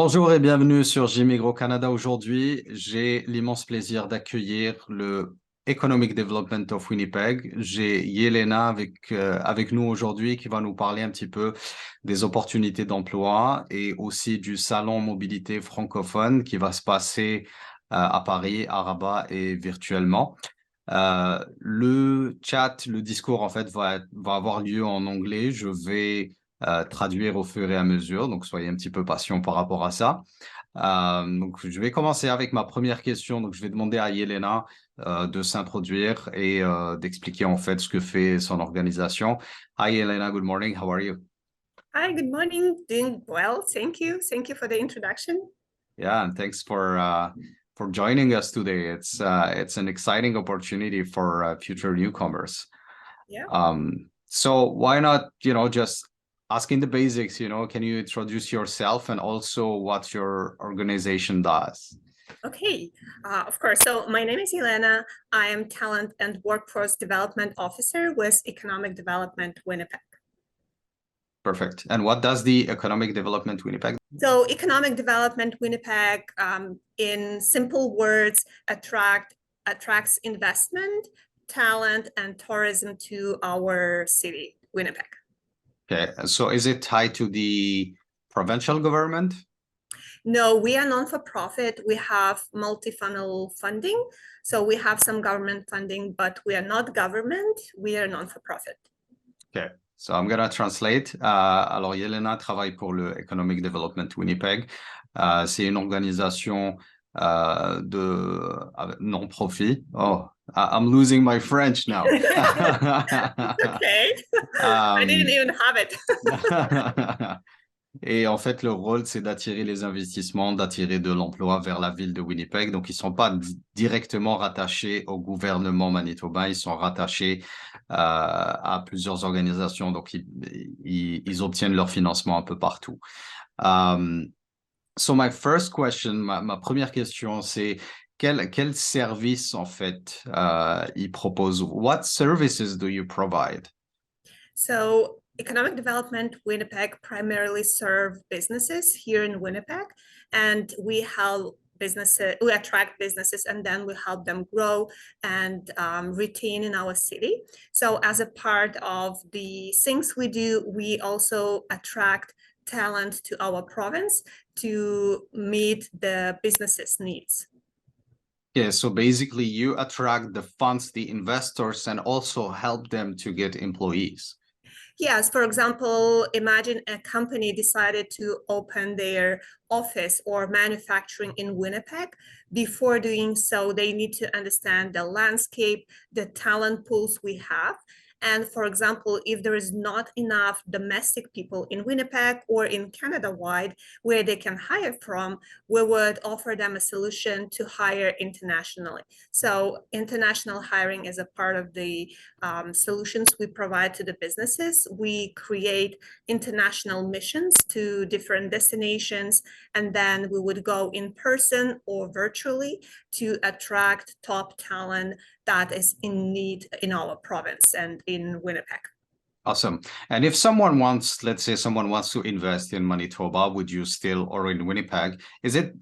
Bonjour et bienvenue sur Jimigro Canada. Aujourd'hui, j'ai l'immense plaisir d'accueillir le Economic Development of Winnipeg. J'ai Yelena avec nous aujourd'hui qui va nous parler un petit peu des opportunités d'emploi et aussi du salon mobilité francophone qui va se passer à Paris, à Rabat et virtuellement. Le chat, le discours, en fait, va avoir lieu en anglais. Je vais traduire au fur et à mesure, donc soyez un petit peu patient par rapport à ça. Donc, je vais commencer avec ma première question. Donc, je vais demander à Yelena de s'introduire et d'expliquer en fait ce que fait son organisation. Hi, Yelena. Good morning. How are you? Hi, good morning. Doing well, thank you. Thank you for the introduction. Yeah, and thanks for joining us today. It's an exciting opportunity for future newcomers. Yeah. So why not, just asking the basics, can you introduce yourself and also what your organization does? Okay, of course. So my name is Elena. I am Talent and Workforce Development Officer with Economic Development Winnipeg. Perfect. And what does the Economic Development Winnipeg? So Economic Development Winnipeg, in simple words, attracts investment, talent, and tourism to our city, Winnipeg. Okay. So is it tied to the provincial government? No, we are non-for-profit. We have multi-funnel funding. So we have some government funding, but we are not government. We are non-for-profit. Okay. So I'm going to translate. Alors, Yelena travaille pour le Economic Development Winnipeg. C'est une organisation de non-profit. Oh, I'm losing my French now. Okay. I didn't even have it. Et en fait, leur rôle, c'est d'attirer les investissements, d'attirer de l'emploi vers la ville de Winnipeg. Donc, ils ne sont pas directement rattachés au gouvernement manitobain, ils sont rattachés à plusieurs organisations. Donc, ils obtiennent leur financement un peu partout. So, my first question, ma première question, c'est quel service, en fait, ils proposent? What services do you provide? So Economic Development Winnipeg primarily serve businesses here in Winnipeg, and we help businesses, we attract businesses, and then we help them grow and retain in our city. So as a part of the things we do, we also attract talent to our province to meet the businesses' needs. Yeah, so basically you attract the funds, the investors, and also help them to get employees. Yes, for example, imagine a company decided to open their office or manufacturing in Winnipeg. Before doing so, they need to understand the landscape, the talent pools we have. And for example, if there is not enough domestic people in Winnipeg or in Canada-wide where they can hire from, we would offer them a solution to hire internationally. So international hiring is a part of the solutions we provide to the businesses. We create international missions to different destinations, and then we would go in person or virtually to attract top talent that is in need in our province and in Winnipeg. Awesome. And if someone wants, let's say someone wants to invest in Manitoba, would you still, or in Winnipeg, is it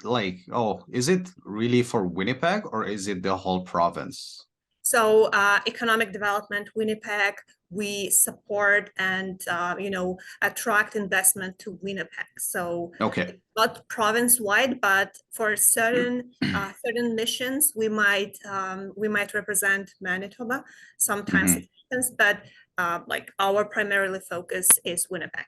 is it really for Winnipeg or is it the whole province? So Economic Development Winnipeg, we support and attract investment to Winnipeg. So Okay. not province-wide, but for certain certain missions, we might represent Manitoba. Sometimes it happens, but like our primarily focus is Winnipeg.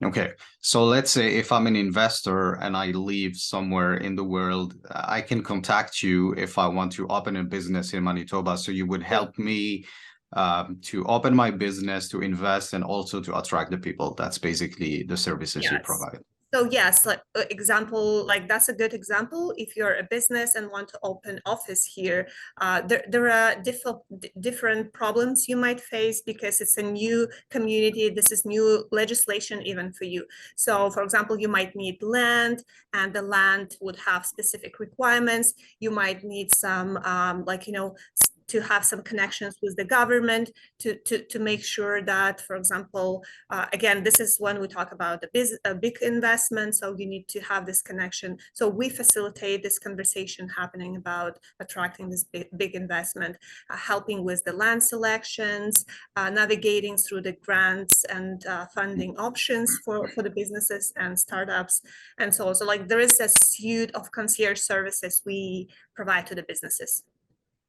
Okay. So let's say if I'm an investor and I live somewhere in the world, I can contact you if I want to open a business in Manitoba. So you would help me to open my business, to invest, and also to attract the people. That's basically the services you Yes. provide. So yes, like example, like that's a good example. If you're a business and want to open office here, there are different problems you might face because it's a new community. This is new legislation even for you. So for example, you might need land, and the land would have specific requirements. You might need some to have some connections with the government to make sure that, for example, again, this is when we talk about a big investment, so you need to have this connection. So we facilitate this conversation happening about attracting this big investment, helping with the land selections, navigating through the grants and funding options for the businesses and startups, and so on. So like there is a suite of concierge services we provide to the businesses.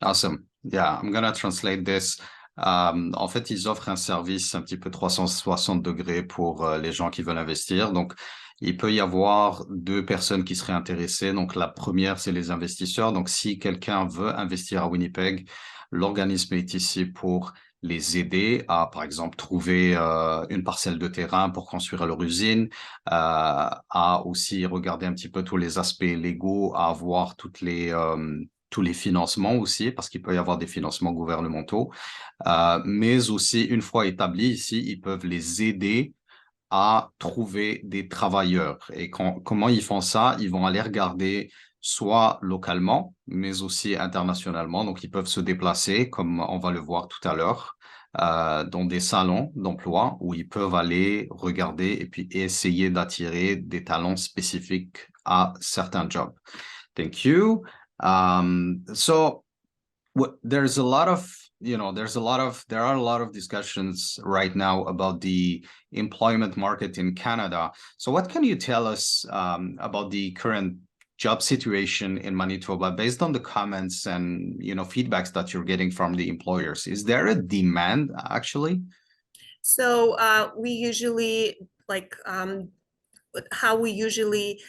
Awesome. Yeah, I'm gonna translate this. En fait, ils offrent un service un petit peu 360 degrés pour les gens qui veulent investir. Donc, il peut y avoir deux personnes qui seraient intéressées. Donc, la première, c'est les investisseurs. Donc, si quelqu'un veut investir à Winnipeg, l'organisme est ici pour les aider à, par exemple, trouver une parcelle de terrain pour construire leur usine, à aussi regarder un petit peu tous les aspects légaux, à avoir tous les financements aussi, parce qu'il peut y avoir des financements gouvernementaux. Mais aussi, une fois établis ici, ils peuvent les aider à trouver des travailleurs. Et comment ils font ça? Ils vont aller regarder soit localement, mais aussi internationalement. Donc, ils peuvent se déplacer, comme on va le voir tout à l'heure, dans des salons d'emploi où ils peuvent aller regarder et puis essayer d'attirer des talents spécifiques à certains jobs. Thank you. So there's a lot of, there are a lot of discussions right now about the employment market in Canada. So what can you tell us about the current job situation in Manitoba based on the comments and, feedbacks that you're getting from the employers? Is there a demand actually? So we usually how we usually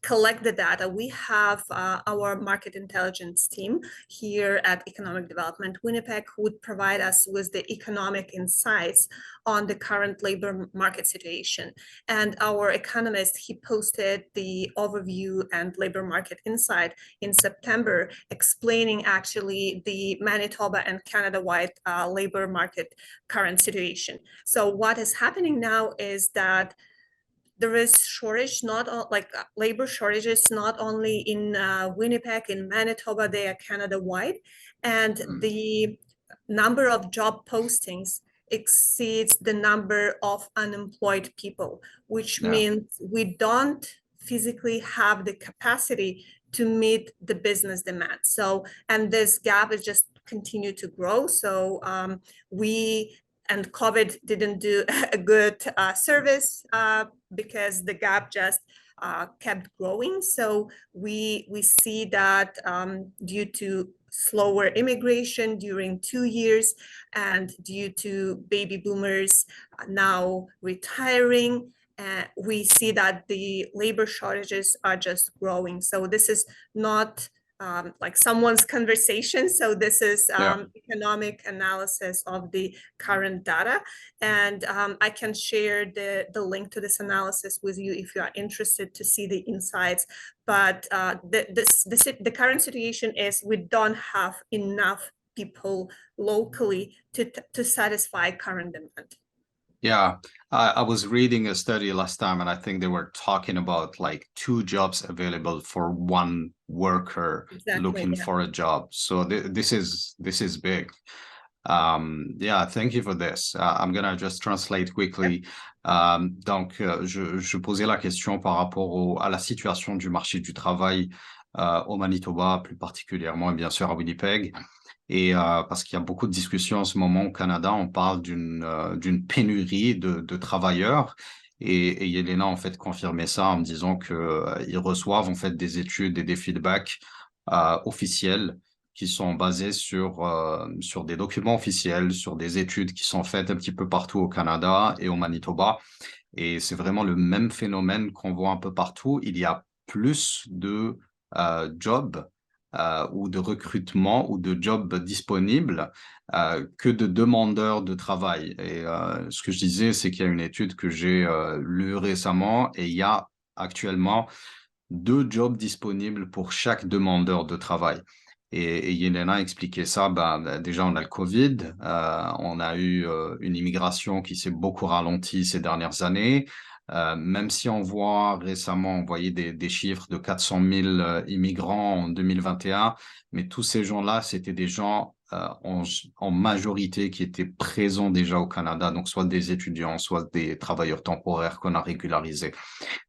collect the data. We have our market intelligence team here at Economic Development Winnipeg who would provide us with the economic insights on the current labor market situation. And our economist, he posted the overview and labor market insight in September, explaining actually the Manitoba and Canada-wide labor market current situation. So what is happening now is that there is shortage, labor shortages, not only in Winnipeg, in Manitoba, they are Canada-wide, and the number of job postings exceeds the number of unemployed people, which means we don't physically have the capacity to meet the business demand. So, and this gap is just continue to grow. So and COVID didn't do a good service because the gap just kept growing. So we see that due to slower immigration during 2 years and due to baby boomers now retiring, we see that the labor shortages are just growing. So this is not like someone's conversation. So this is economic analysis of the current data. And I can share the link to this analysis with you if you are interested to see the insights. But the current situation is we don't have enough people locally to satisfy current demand. Yeah, I was reading a study last time, and I think they were talking about like 2 jobs available for 1 worker looking for a job. So this is big. Thank you for this. I'm gonna just translate quickly. Donc, je posais la question par rapport à la situation du marché du travail au Manitoba, plus particulièrement, et bien sûr à Winnipeg. Et parce qu'il y a beaucoup de discussions en ce moment au Canada, on parle d'une pénurie de travailleurs. Et Yelena, en fait, confirmait ça en me disant qu'ils reçoivent, en fait, des études et des feedbacks officiels qui sont basés sur des documents officiels, sur des études qui sont faites un petit peu partout au Canada et au Manitoba. Et c'est vraiment le même phénomène qu'on voit un peu partout. Il y a plus de jobs ou de recrutement ou de jobs disponibles que de demandeurs de travail. Et ce que je disais, c'est qu'il y a une étude que j'ai lue récemment et il y a actuellement 2 jobs disponibles pour chaque demandeur de travail. Et Yelena expliquait ça, déjà on a le Covid, on a eu une immigration qui s'est beaucoup ralentie ces dernières années, Même si on voit récemment, on voyait des chiffres de 400 000 immigrants en 2021, mais tous ces gens-là, c'était des gens en majorité qui étaient présents déjà au Canada, donc soit des étudiants, soit des travailleurs temporaires qu'on a régularisés.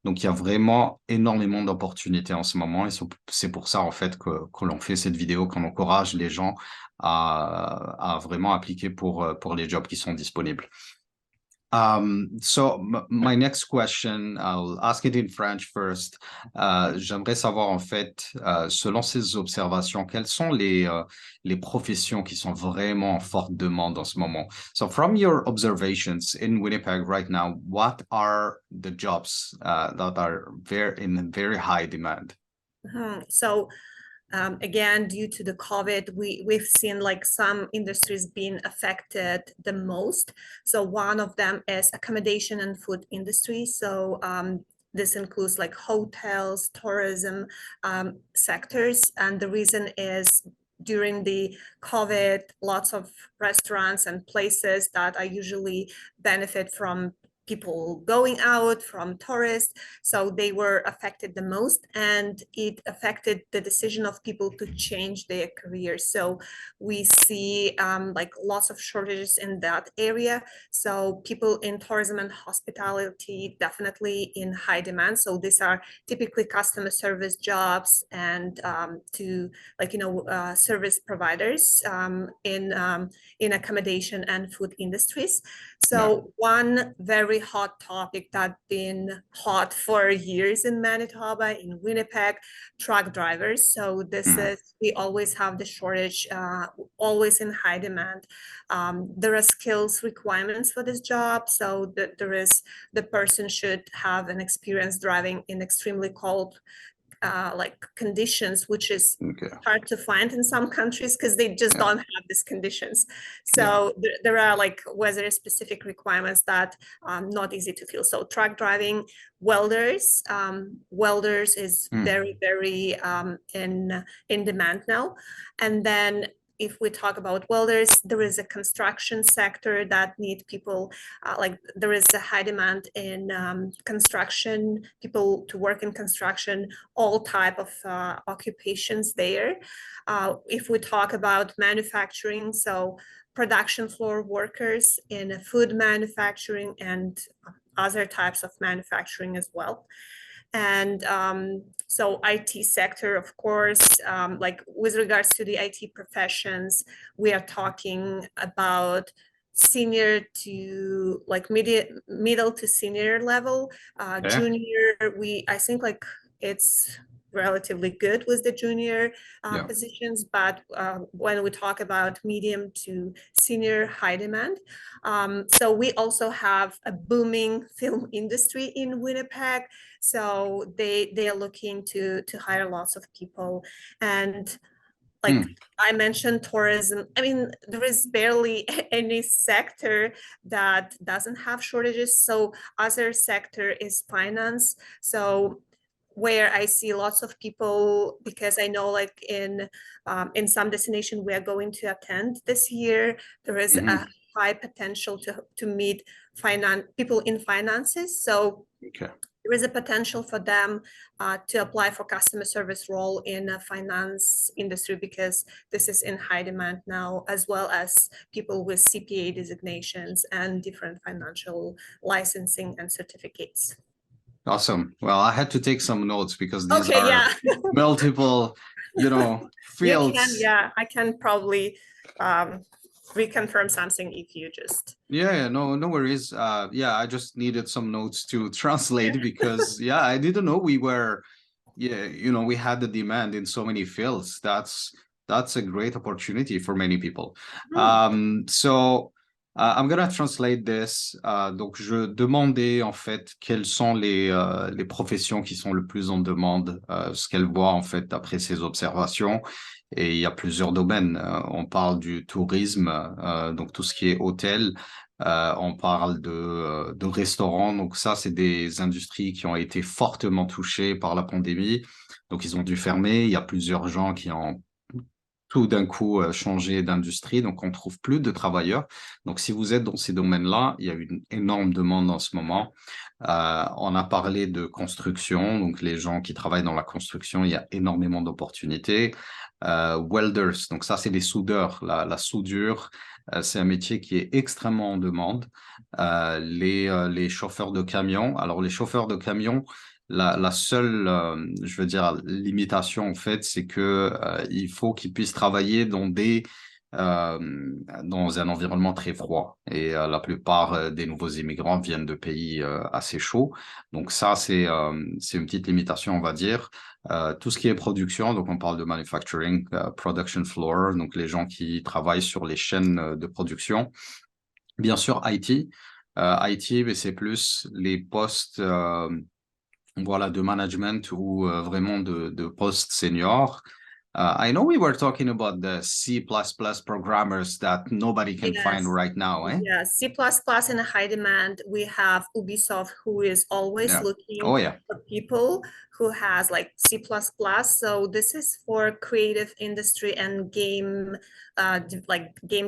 Donc il y a vraiment énormément d'opportunités en ce moment et c'est pour ça en fait que l'on fait cette vidéo, qu'on encourage les gens à vraiment appliquer pour les jobs qui sont disponibles. My next question, I'll ask it in French first. J'aimerais savoir en fait, selon ces observations, quelles sont les professions qui sont vraiment en forte demande en ce moment? So from your observations in Winnipeg right now, what are the jobs that are in very high demand? So again, due to the COVID, we've seen like some industries being affected the most. So one of them is accommodation and food industry. So this includes like hotels, tourism sectors. And the reason is during the COVID, lots of restaurants and places that I usually benefit from people going out, from tourists, so they were affected the most, and it affected the decision of people to change their careers. So we see like lots of shortages in that area. So people in tourism and hospitality definitely in high demand. So these are typically customer service jobs and to like service providers in accommodation and food industries. So one very hot topic that's been hot for years in Manitoba, in Winnipeg, truck drivers. So this is, we always have the shortage, always in high demand. There are skills requirements for this job. So there is, the person should have an experience driving in extremely cold like conditions, which is hard to find in some countries because they just don't have these conditions. So there are like weather specific requirements that not easy to fill. So truck driving, welders, welders is very in demand now. And then if we talk about welders, there is a construction sector that need people, like there is a high demand in construction, people to work in construction, all type of occupations there. If we talk about manufacturing, so production floor workers in food manufacturing and other types of manufacturing as well. And so IT sector, of course, like with regards to the IT professions, we are talking about senior to like middle to senior level. Junior, I think like it's relatively good with the junior positions, but when we talk about medium to senior, high demand. So we also have a booming film industry in Winnipeg. So they are looking to hire lots of people. And like I mentioned, tourism. I mean, there is barely any sector that doesn't have shortages. So other sector is finance. So where I see lots of people, because I know like in some destination we are going to attend this year, there is a high potential to meet people in finances. So there is a potential for them to apply for customer service role in a finance industry because this is in high demand now, as well as people with CPA designations and different financial licensing and certificates. Awesome. Well, I had to take some notes because these are multiple, fields. I can probably reconfirm something if you just. No worries. I just needed some notes to translate because I didn't know we were, we had the demand in so many fields. That's a great opportunity for many people. I'm gonna translate this. Donc, je demandais en fait quelles sont les professions qui sont le plus en demande, ce qu'elle voit en fait après ses observations. Et il y a plusieurs domaines. On parle du tourisme, donc tout ce qui est hôtel. On parle de restaurants. Donc ça, c'est des industries qui ont été fortement touchées par la pandémie. Donc ils ont dû fermer. Il y a plusieurs gens qui ont tout d'un coup changer d'industrie, donc on trouve plus de travailleurs. Donc si vous êtes dans ces domaines-là, il y a une énorme demande en ce moment. On a parlé de construction, donc les gens qui travaillent dans la construction, il y a énormément d'opportunités. Welders, donc ça c'est les soudeurs, la soudure, c'est un métier qui est extrêmement en demande. Les chauffeurs de camions, alors les chauffeurs de camions, la seule, je veux dire, limitation, en fait, c'est que il faut qu'ils puissent travailler euh, dans un environnement très froid. Et la plupart des nouveaux immigrants viennent de pays assez chauds. Donc ça, c'est une petite limitation, on va dire. Tout ce qui est production, donc on parle de manufacturing, production floor, donc les gens qui travaillent sur les chaînes de production. Bien sûr, IT. IT, mais c'est plus les postes voilà, de management ou vraiment de poste senior. I know we were talking about the C++ programmers that nobody can find Yes. right now, eh? Yeah, C++ in a high demand. We have Ubisoft, who is always Yeah. looking Oh, yeah. for people who has like C++. So this is for creative industry and game Yeah.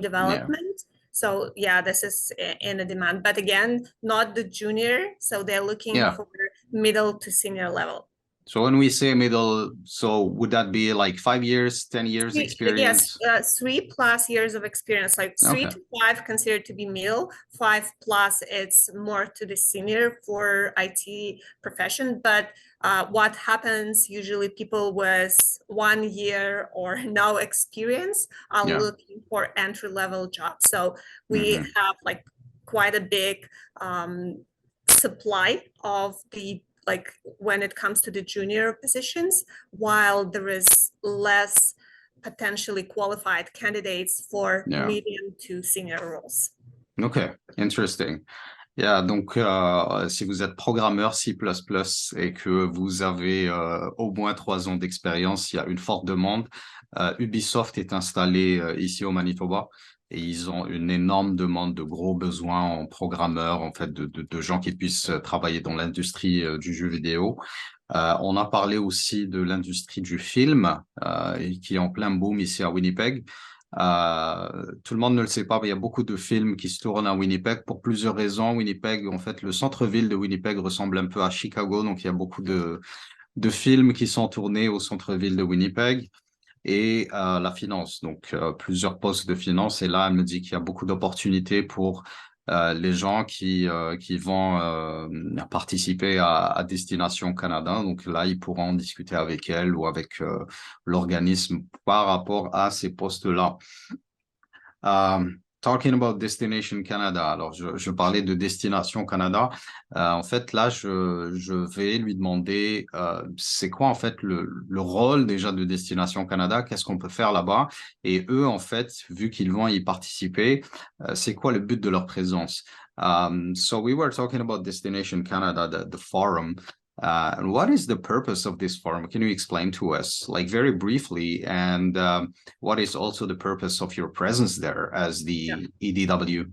development. So yeah, this is in a demand, but again, not the junior. So they're looking Yeah. for middle to senior level. So when we say middle, so would that be like 5 years, 10 years Yes, experience? 3+ years of experience, like three Okay. to five considered to be middle, 5+, it's more to the senior for IT profession. But what happens usually, people with 1 year or no experience are Yeah. looking for entry-level jobs. So we Hmm. have like quite a big supply of the, like when it comes to the junior positions, while there is less potentially qualified candidates for Yeah. medium to senior roles. Okay. Interesting. Yeah, donc si vous êtes programmeur C++ et que vous avez au moins 3 ans d'expérience, il y a une forte demande. Ubisoft est installé ici au Manitoba et ils ont une énorme demande de gros besoins en programmeurs, en fait, de gens qui puissent travailler dans l'industrie du jeu vidéo. On a parlé aussi de l'industrie du film et qui est en plein boom ici à Winnipeg. Tout le monde ne le sait pas, mais il y a beaucoup de films qui se tournent à Winnipeg pour plusieurs raisons. Winnipeg, en fait, le centre-ville de Winnipeg ressemble un peu à Chicago, donc il y a beaucoup de films qui sont tournés au centre-ville de Winnipeg et la finance, donc plusieurs postes de finance. Et là, elle me dit qu'il y a beaucoup d'opportunités pour les gens qui vont participer à Destination Canada. Donc là, ils pourront discuter avec elle ou avec l'organisme par rapport à ces postes-là. Talking about Destination Canada. Alors, je parlais de Destination Canada. En fait, là, je vais lui demander c'est quoi, en fait, le rôle déjà de Destination Canada? Qu'est-ce qu'on peut faire là-bas? Et eux, en fait, vu qu'ils vont y participer, c'est quoi le but de leur présence? So we were talking about Destination Canada, the forum. What is the purpose of this forum? Can you explain to us, like very briefly, and what is also the purpose of your presence there as the EDW?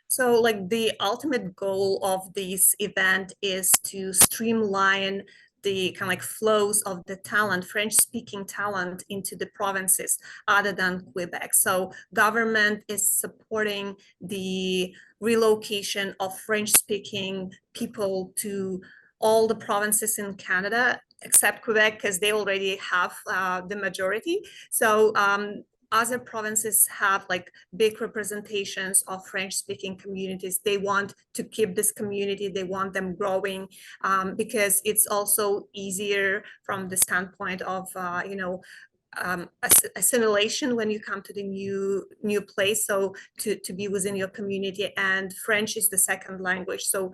So like the ultimate goal of this event is to streamline the kind of like flows of the talent, French speaking talent into the provinces other than Quebec. So government is supporting the relocation of French speaking people to all the provinces in Canada except Quebec, because they already have the majority. So other provinces have like big representations of French speaking communities. They want to keep this community, they want them growing, because it's also easier from the standpoint of assimilation when you come to the new place, so to be within your community. And French is the second language, so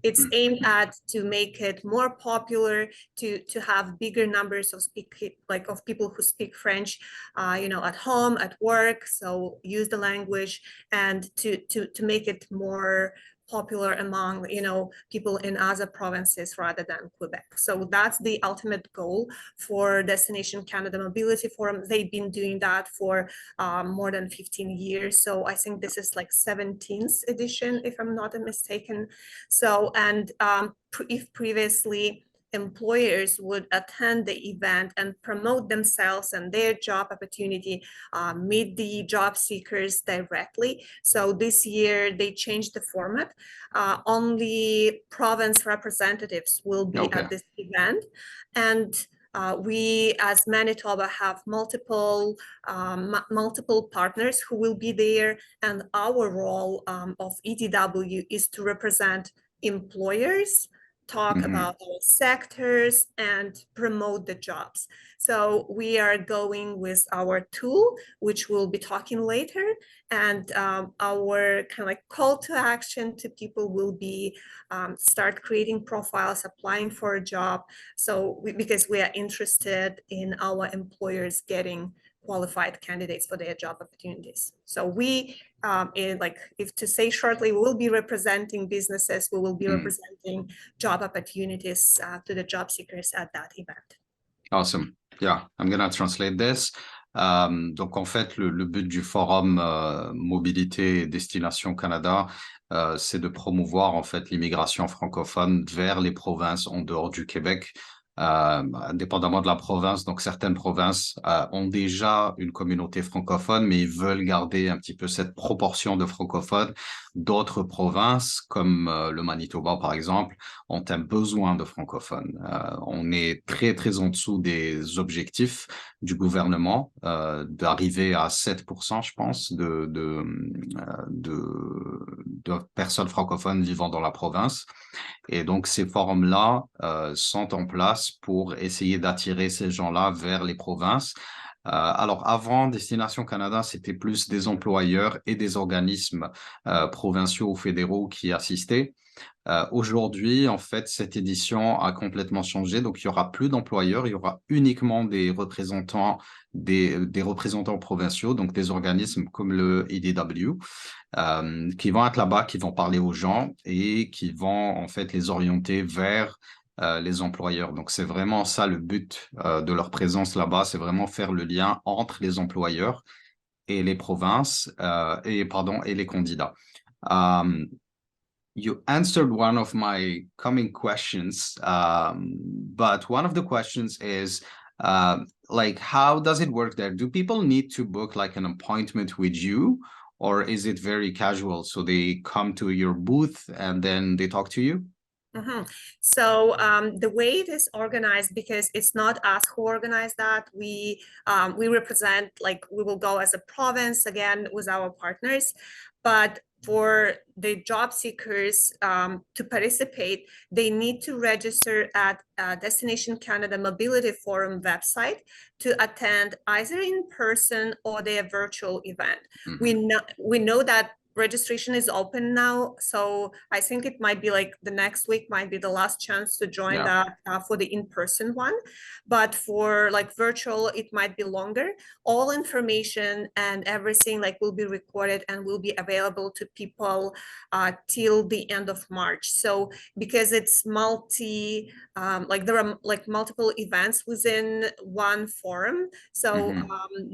it's aimed at to make it more popular, to have bigger numbers of people who speak French, at home, at work. So use the language, and to make it more popular among people in other provinces rather than Quebec. So that's the ultimate goal for Destination Canada Mobility Forum. They've been doing that for more than 15 years. So I think this is like 17th edition, if I'm not mistaken. So, and if previously employers would attend the event and promote themselves and their job opportunity, meet the job seekers directly. So this year they changed the format. Only province representatives will be Okay. at this event. And we as Manitoba have multiple partners who will be there, and our role of EDW is to represent employers, talk about our sectors, and promote the jobs. So we are going with our tool, which we'll be talking later, and our kind of like call to action to people will be start creating profiles, applying for a job. So because we are interested in our employers getting qualified candidates for their job opportunities. So we, if to say shortly, we will be representing businesses, we will be representing job opportunities to the job seekers at that event. Awesome. Yeah, I'm going to translate this. Donc, en fait, le but du forum Mobilité et Destination Canada, c'est de promouvoir en fait l'immigration francophone vers les provinces en dehors du Québec. Indépendamment de la province, donc certaines provinces ont déjà une communauté francophone, mais ils veulent garder un petit peu cette proportion de francophones. D'autres provinces, comme le Manitoba par exemple, ont un besoin de francophones. On est très, très en dessous des objectifs du gouvernement d'arriver à 7%, je pense, de personnes francophones vivant dans la province. Et donc, ces forums-là sont en place pour essayer d'attirer ces gens-là vers les provinces. Alors, avant Destination Canada, c'était plus des employeurs et des organismes provinciaux ou fédéraux qui assistaient. Aujourd'hui, en fait, cette édition a complètement changé. Donc, il n'y aura plus d'employeurs, il y aura uniquement des représentants, des représentants provinciaux, donc des organismes comme le EDW, qui vont être là-bas, qui vont parler aux gens et qui vont, en fait, les orienter vers les employeurs. Donc, c'est vraiment ça le but de leur présence là-bas, c'est vraiment faire le lien entre les employeurs et les provinces, et les candidats. You answered one of my coming questions, but one of the questions is, like, how does it work there? Do people need to book like an appointment with you, or is it very casual? So they come to your booth and then they talk to you? So the way it is organized, because it's not us who organize that, we represent, like, we will go as a province again with our partners, but for the job seekers to participate, they need to register at Destination Canada Mobility Forum website to attend either in person or their virtual event. We know that registration is open now, so I think it might be like the next week might be the last chance to join that for the in-person one, but for like virtual it might be longer. All information and everything like will be recorded and will be available to people till the end of March. So because it's like there are like multiple events within one forum, so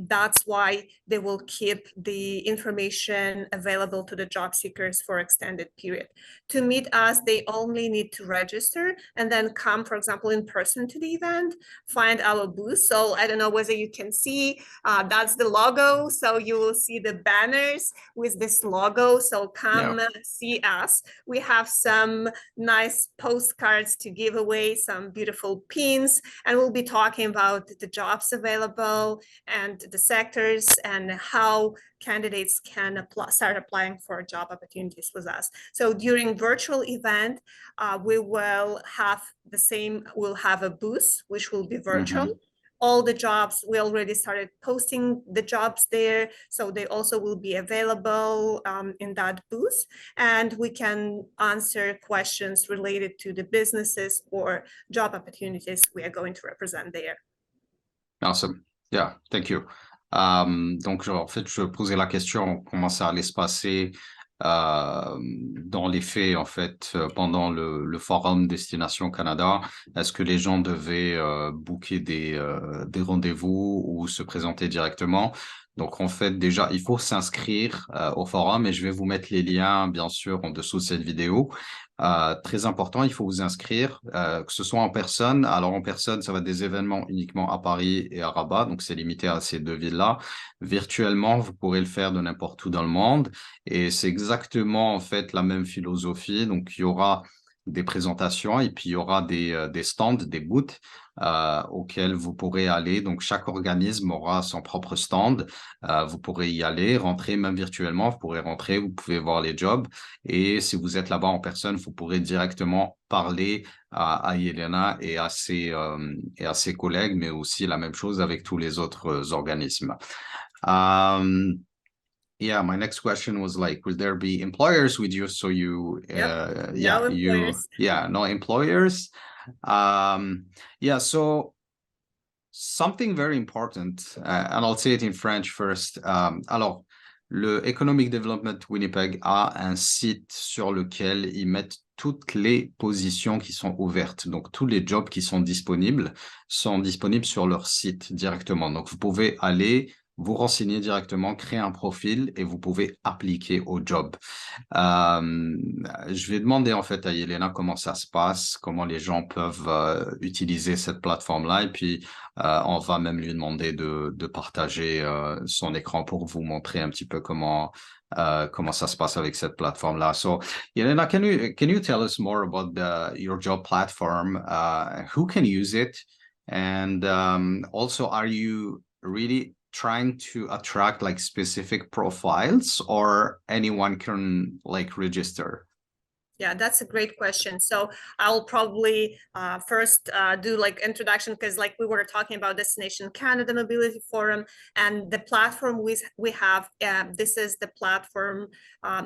that's why they will keep the information available to the job seekers for extended period. To meet us, they only need to register and then come, for example, in person to the event, find our booth. So I don't know whether you can see, that's the logo. So you will see the banners with this logo. So come see us. We have some nice postcards to give away, some beautiful pins, and we'll be talking about the jobs available and the sectors and how candidates can start applying for job opportunities with us. So during virtual event, we will have we'll have a booth, which will be virtual. All the jobs, we already started posting the jobs there, so they also will be available in that booth, and we can answer questions related to the businesses or job opportunities we are going to represent there. Awesome. Yeah, thank you. Donc, en fait, je posais la question, comment ça allait se passer dans les faits, en fait, pendant le forum Destination Canada. Est-ce que les gens devaient booker des rendez-vous ou se présenter directement? Donc, en fait, déjà, il faut s'inscrire au forum et je vais vous mettre les liens, bien sûr, en dessous de cette vidéo. Très important, il faut vous inscrire, que ce soit en personne. Alors, en personne, ça va être des événements uniquement à Paris et à Rabat, donc c'est limité à ces deux villes-là. Virtuellement, vous pourrez le faire de n'importe où dans le monde et c'est exactement, en fait, la même philosophie. Donc, il y aura des présentations et puis il y aura des stands, des booths auxquels vous pourrez aller. Donc, chaque organisme aura son propre stand. Vous pourrez y aller, rentrer même virtuellement. Vous pourrez rentrer, vous pouvez voir les jobs. Et si vous êtes là-bas en personne, vous pourrez directement parler à Yelena et à ses collègues, mais aussi la même chose avec tous les autres organismes. Yeah, my next question was like, will there be employers with you? So you, Yep. No employers. no employers. Yeah, so something very important, and I'll say it in French first. Alors, le Economic Development Winnipeg a un site sur lequel ils mettent toutes les positions qui sont ouvertes. Donc, tous les jobs qui sont disponibles sur leur site directement. Donc, vous pouvez aller vous renseigner directement, créer un profil et vous pouvez appliquer au job. Je vais demander en fait à Yelena comment ça se passe, comment les gens peuvent utiliser cette plateforme-là et puis on va même lui demander de partager son écran pour vous montrer un petit peu comment ça se passe avec cette plateforme-là. So, Yelena, can you tell us more about your job platform? Who can use it? And also, are you really trying to attract like specific profiles or anyone can like register? Yeah, that's a great question. So I'll probably first do like introduction because like we were talking about Destination Canada Mobility Forum and the platform we have. This is the platform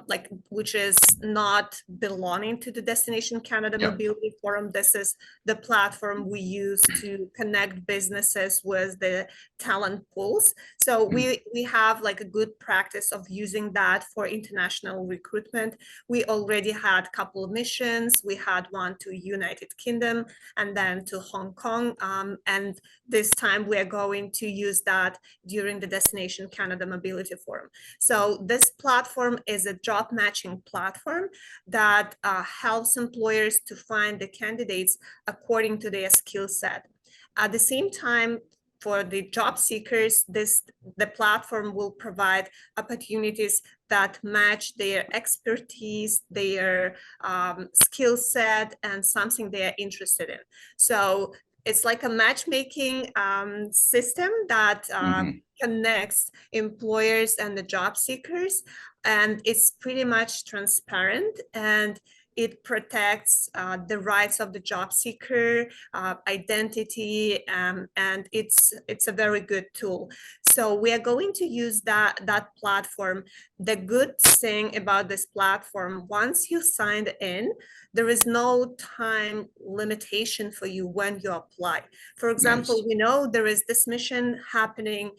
like which is not belonging to the Destination Canada Yeah. Mobility Forum. This is the platform we use to connect businesses with the talent pools. So we have like a good practice of using that for international recruitment. We already had couple of missions. We had one to United Kingdom and then to Hong Kong. And this time we are going to use that during the Destination Canada Mobility Forum. So this platform is a job matching platform that helps employers to find the candidates according to their skill set. At the same time, for the job seekers, the platform will provide opportunities that match their expertise, their skill set, and something they are interested in. So it's like a matchmaking system that connects employers and the job seekers, and it's pretty much transparent and it protects the rights of the job seeker, identity, and it's a very good tool. So we are going to use that platform. The good thing about this platform, once you signed in, there is no time limitation for you when you apply. For example, Nice. we know there is this mission happening.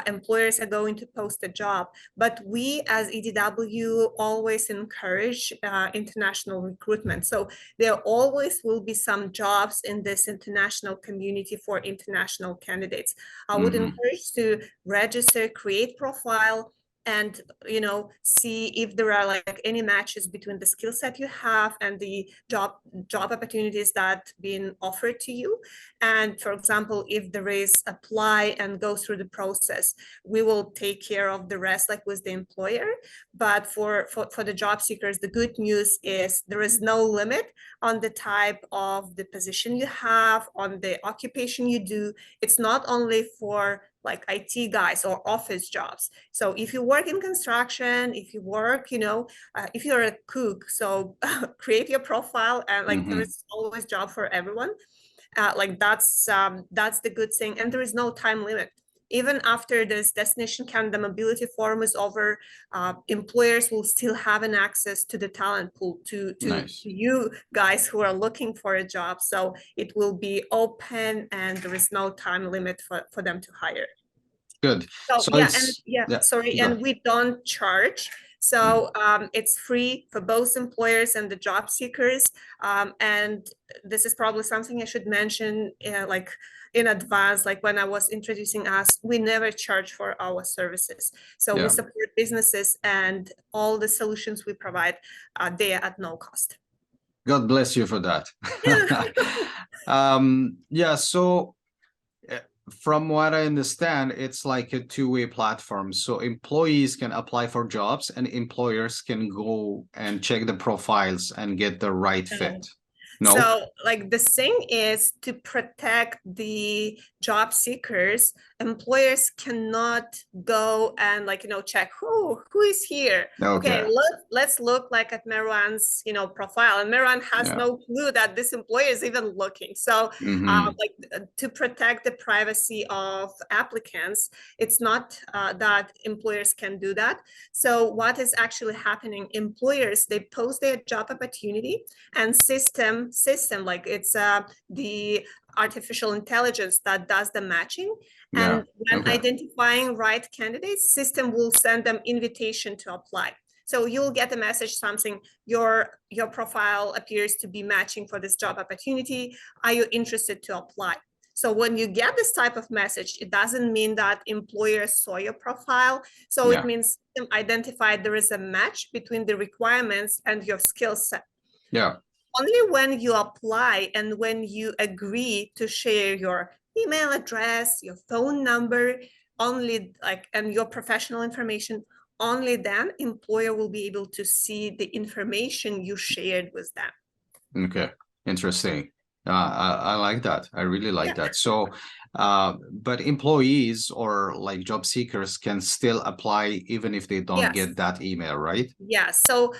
Employers are going to post a job, but we as EDW always encourage international recruitment. So there always will be some jobs in this international community for international candidates. I would encourage to register, create profile, and see if there are like any matches between the skill set you have and the job opportunities that being offered to you. And for example, if there is apply and go through the process, we will take care of the rest like with the employer. But for the job seekers, the good news is there is no limit on the type of the position you have, on the occupation you do. It's not only for like IT guys or office jobs. So if you work in construction, if you work, if you're a cook, so create your profile and like there is always job for everyone. Like that's the good thing, and there is no time limit. Even after this Destination Canada Mobility Forum is over, employers will still have an access to the talent pool to you guys who are looking for a job. So it will be open and there is no time limit for them to hire. Good. So and we don't charge. So it's free for both employers and the job seekers. And this is probably something I should mention, like in advance, like when I was introducing us, we never charge for our services. So we Yeah. support businesses, and all the solutions we provide are there at no cost. God bless you for that. Yeah, so from what I understand, it's like a two-way platform. So employees can apply for jobs and employers can go and check the profiles and get the right fit. No? So like the thing is, to protect the job seekers, employers cannot go and like, check who is here. Okay, let's look like at Marwan's, profile, and Marwan has no clue that this employer is even looking. So like to protect the privacy of applicants, it's not that employers can do that. So what is actually happening, employers, they post their job opportunity, and system like it's the artificial intelligence that does the matching, and when identifying right candidates, system will send them invitation to apply. So you'll get a message, something, your profile appears to be matching for this job opportunity, are you interested to apply? So when you get this type of message, it doesn't mean that employers saw your profile. So it means identified there is a match between the requirements and your skill set. Yeah. Only when you apply and when you agree to share your email address, your phone number, only like, and your professional information, only then employer will be able to see the information you shared with them. Okay, interesting. I like that. I really like that. So, but employees or like job seekers can still apply even if they don't get that email, right? Yeah. So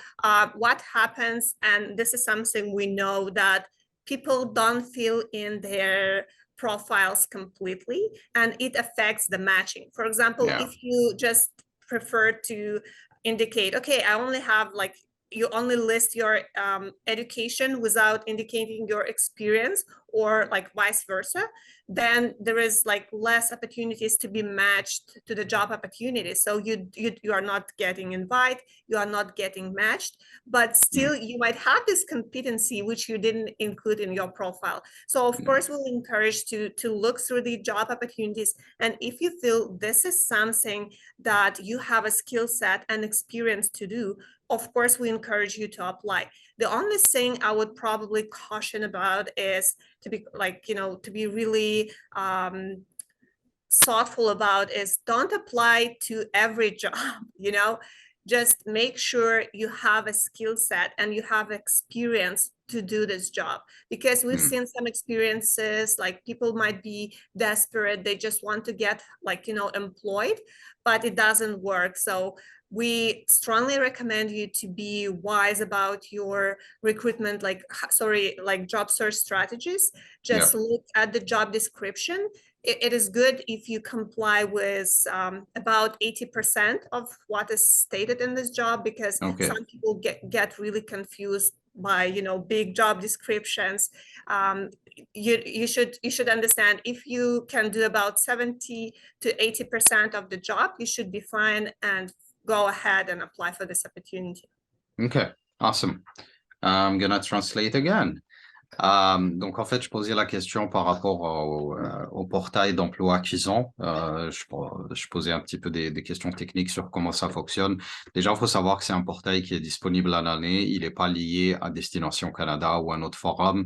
what happens, and this is something we know, that people don't fill in their profiles completely, and it affects the matching. For example, if you just prefer to indicate, okay, I only have like, you only list your education without indicating your experience, or like vice versa, then there is like less opportunities to be matched to the job opportunities. So you are not getting invite, you are not getting matched, but still you might have this competency which you didn't include in your profile. So of course we'll encourage to look through the job opportunities, and if you feel this is something that you have a skill set and experience to do, of course we encourage you to apply. The only thing I would probably caution about is to be like, to be really thoughtful about is don't apply to every job, just make sure you have a skill set and you have experience to do this job, because we've seen some experiences like people might be desperate, they just want to get like, employed, but it doesn't work. So we strongly recommend you to be wise about your recruitment, like job search strategies. Just look at the job description. It is good if you comply with about 80% of what is stated in this job, because some people get really confused by big job descriptions. You should understand, if you can do about 70 to 80% of the job, you should be fine and go ahead and apply for this opportunity. Okay, awesome. I'm gonna translate again. Donc, en fait, je posais la question par rapport au portail d'emploi qu'ils ont. Je posais un petit peu des questions techniques sur comment ça fonctionne. Déjà, il faut savoir que c'est un portail qui est disponible à l'année. Il n'est pas lié à Destination Canada ou un autre forum.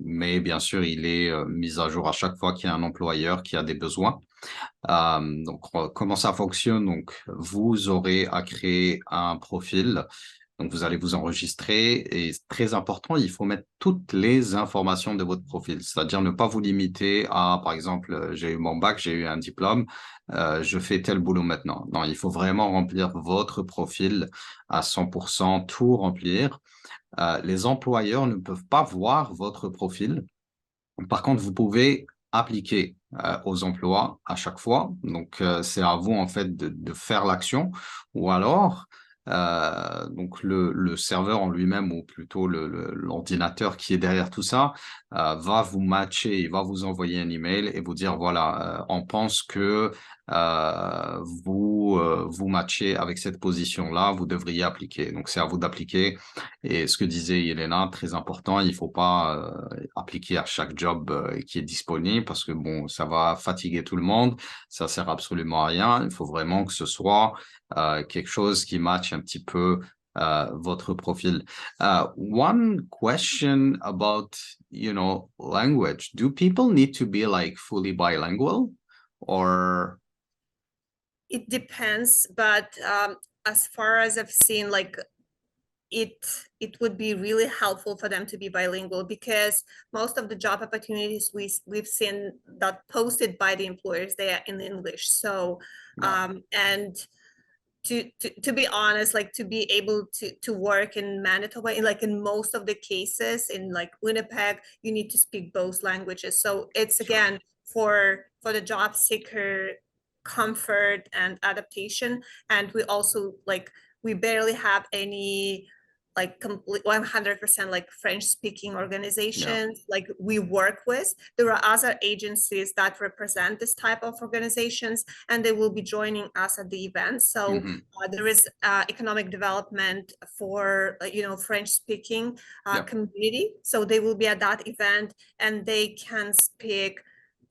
Mais bien sûr, il est mis à jour à chaque fois qu'il y a un employeur qui a des besoins. Donc, comment ça fonctionne? Donc, vous aurez à créer un profil. Donc, vous allez vous enregistrer et c'est très important, il faut mettre toutes les informations de votre profil, c'est-à-dire ne pas vous limiter à, par exemple, j'ai eu mon bac, j'ai eu un diplôme, je fais tel boulot maintenant. Non, il faut vraiment remplir votre profil à 100%, tout remplir. Les employeurs ne peuvent pas voir votre profil. Par contre, vous pouvez appliquer aux emplois à chaque fois. Donc, c'est à vous, en fait, de faire l'action. Ou alors, donc le serveur en lui-même, ou plutôt l'ordinateur qui est derrière tout ça, va vous matcher, il va vous envoyer un email et vous dire, voilà, on pense que vous matchez avec cette position-là, vous devriez appliquer. Donc, c'est à vous d'appliquer. Et ce que disait Yelena, très important, il faut pas appliquer à chaque job qui est disponible parce que, bon, ça va fatiguer tout le monde. Ça sert absolument à rien. Il faut vraiment que ce soit quelque chose qui matche un petit peu votre profil. One question about, language. Do people need to be like fully bilingual or? It depends, but as far as I've seen, like it would be really helpful for them to be bilingual because most of the job opportunities we've seen that posted by the employers, they are in English. So and to be honest, like to be able to work in Manitoba, like in most of the cases in like Winnipeg, you need to speak both languages. So it's again for the job seeker comfort and adaptation. And we also like we barely have any like complete 100% like French speaking organizations like we work with. There are other agencies that represent this type of organizations and they will be joining us at the event. So there is economic development for French speaking community. So they will be at that event and they can speak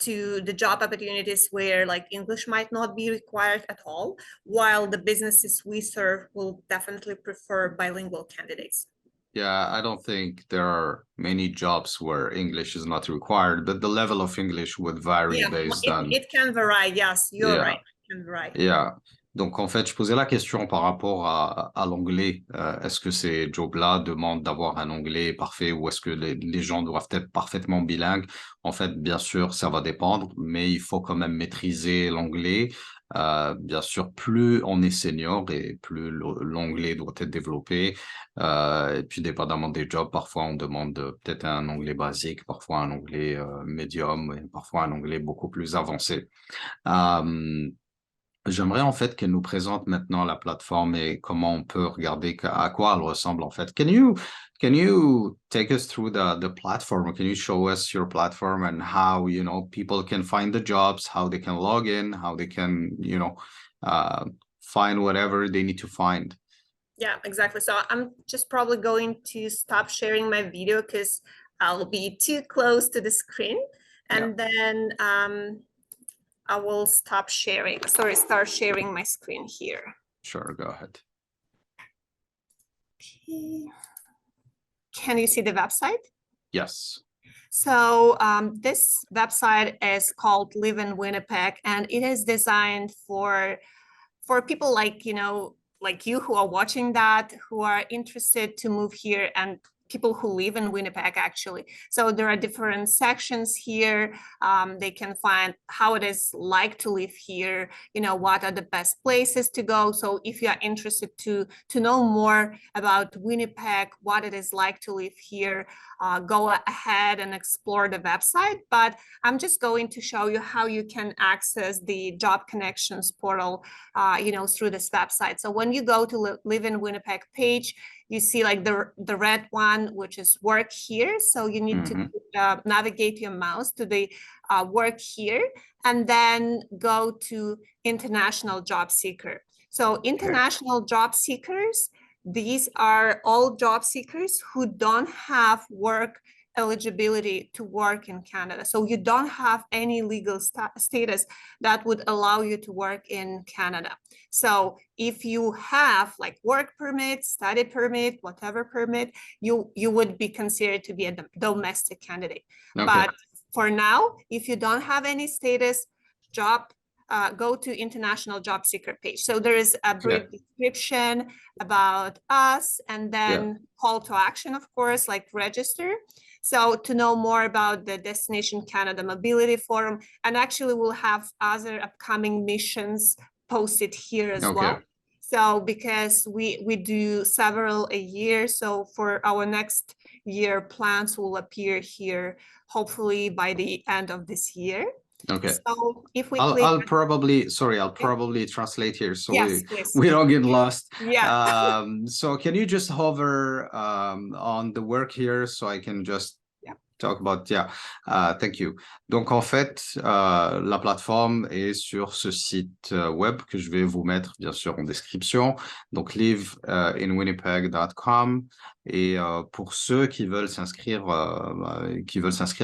to the job opportunities where like English might not be required at all, while the businesses we serve will definitely prefer bilingual candidates. Yeah, I don't think there are many jobs where English is not required, but the level of English would vary based on... It can vary, yes, you're right, it can vary. Yeah. Donc, en fait, je posais la question par rapport à l'anglais. Est-ce que ces jobs-là demandent d'avoir un anglais parfait ou est-ce que les gens doivent être parfaitement bilingues? En fait, bien sûr, ça va dépendre, mais il faut quand même maîtriser l'anglais. Bien sûr, plus on est senior et plus l'anglais doit être développé. Et puis, dépendamment des jobs, parfois on demande peut-être un anglais basique, parfois un anglais médium et parfois un anglais beaucoup plus avancé. J'aimerais en fait qu'elle nous présente maintenant la plateforme et comment on peut regarder à quoi elle ressemble en fait. Can you take us through the platform? Can you show us your platform and how people can find the jobs, how they can log in, how they can find whatever they need to find? Yeah, exactly. So I'm just probably going to stop sharing my video because I'll be too close to the screen, and then I will start sharing my screen here. Sure, go ahead. Okay. Can you see the website? Yes. So this website is called Live in Winnipeg, and it is designed for people like like you who are watching that, who are interested to move here, and people who live in Winnipeg, actually. So there are different sections here. They can find how it is like to live here, what are the best places to go. So if you are interested to know more about Winnipeg, what it is like to live here, go ahead and explore the website. But I'm just going to show you how you can access the Job Connections portal, through this website. So when you go to Live in Winnipeg page, you see like the red one, which is work here. So you need to navigate your mouse to the work here and then go to international job seeker. So international job seekers, these are all job seekers who don't have work eligibility to work in Canada. So you don't have any legal status that would allow you to work in Canada. So if you have like work permit, study permit, whatever permit, you would be considered to be a domestic candidate. Okay. But for now, if you don't have any status, go to International Job Seeker page. So there is a brief description about us and then call to action, of course, like register. So to know more about the Destination Canada Mobility Forum, and actually we'll have other upcoming missions posted here as well. So because we do several a year, so for our next year, plans will appear here, hopefully by the end of this year. Okay. So if we I'll probably translate here so yes, we don't get lost. Yeah. So can you just hover on the work here so I can just talk about, yeah, thank you. Donc, en fait, la plateforme est sur ce site web que je vais vous mettre, bien sûr, en description. Donc, liveinwinnipeg.com. Et pour ceux qui veulent s'inscrire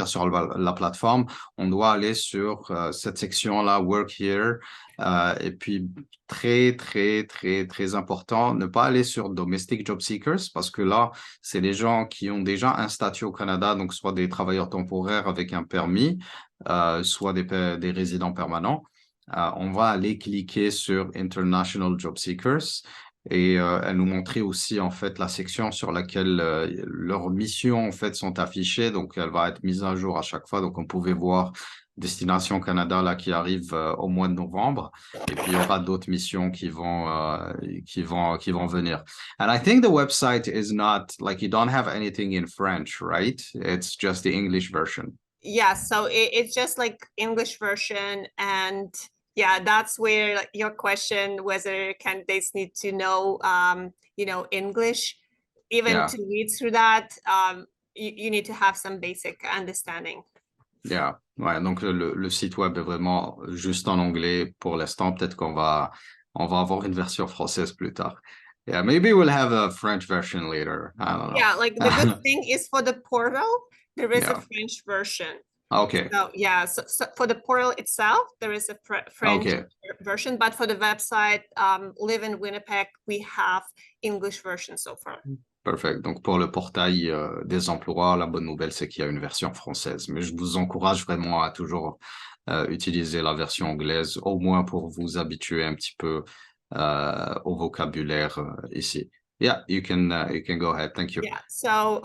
sur la plateforme, on doit aller sur cette section-là, Work Here. Et puis, très, très, très, très important, ne pas aller sur Domestic Job Seekers parce que là, c'est les gens qui ont déjà un statut au Canada, donc soit des travailleurs temporaires avec un permis, soit des résidents permanents. On va aller cliquer sur International Job Seekers et elle nous montrait aussi en fait la section sur laquelle leurs missions en fait sont affichées, donc elle va être mise à jour à chaque fois. Donc on pouvait voir Destination Canada là qui arrive au mois de novembre, et puis il y aura d'autres missions qui vont venir. And I think the website is not like you don't have anything in French, right? It's just the English version. Yeah, so it's just like English version, and yeah, that's where like, your question whether candidates need to know English, even Yeah. to read through that, you need to have some basic understanding. Yeah. Ouais, donc le site web est vraiment juste en anglais pour l'instant. Peut-être on va avoir une version française plus tard. Yeah, maybe we'll have a French version later. I don't know. Yeah, like the good thing is for the portal, there is a Yeah. French version. Okay. So yeah, so for the portal itself, there is a French Okay. version, but for the website, Live in Winnipeg, we have English version so far. Perfect. Donc, pour le portail des emplois, la bonne nouvelle, c'est qu'il y a une version française. Mais je vous encourage vraiment à toujours utiliser la version anglaise, au moins pour vous habituer un petit peu au vocabulaire ici. Yeah, you can go ahead. Thank you. Yeah, so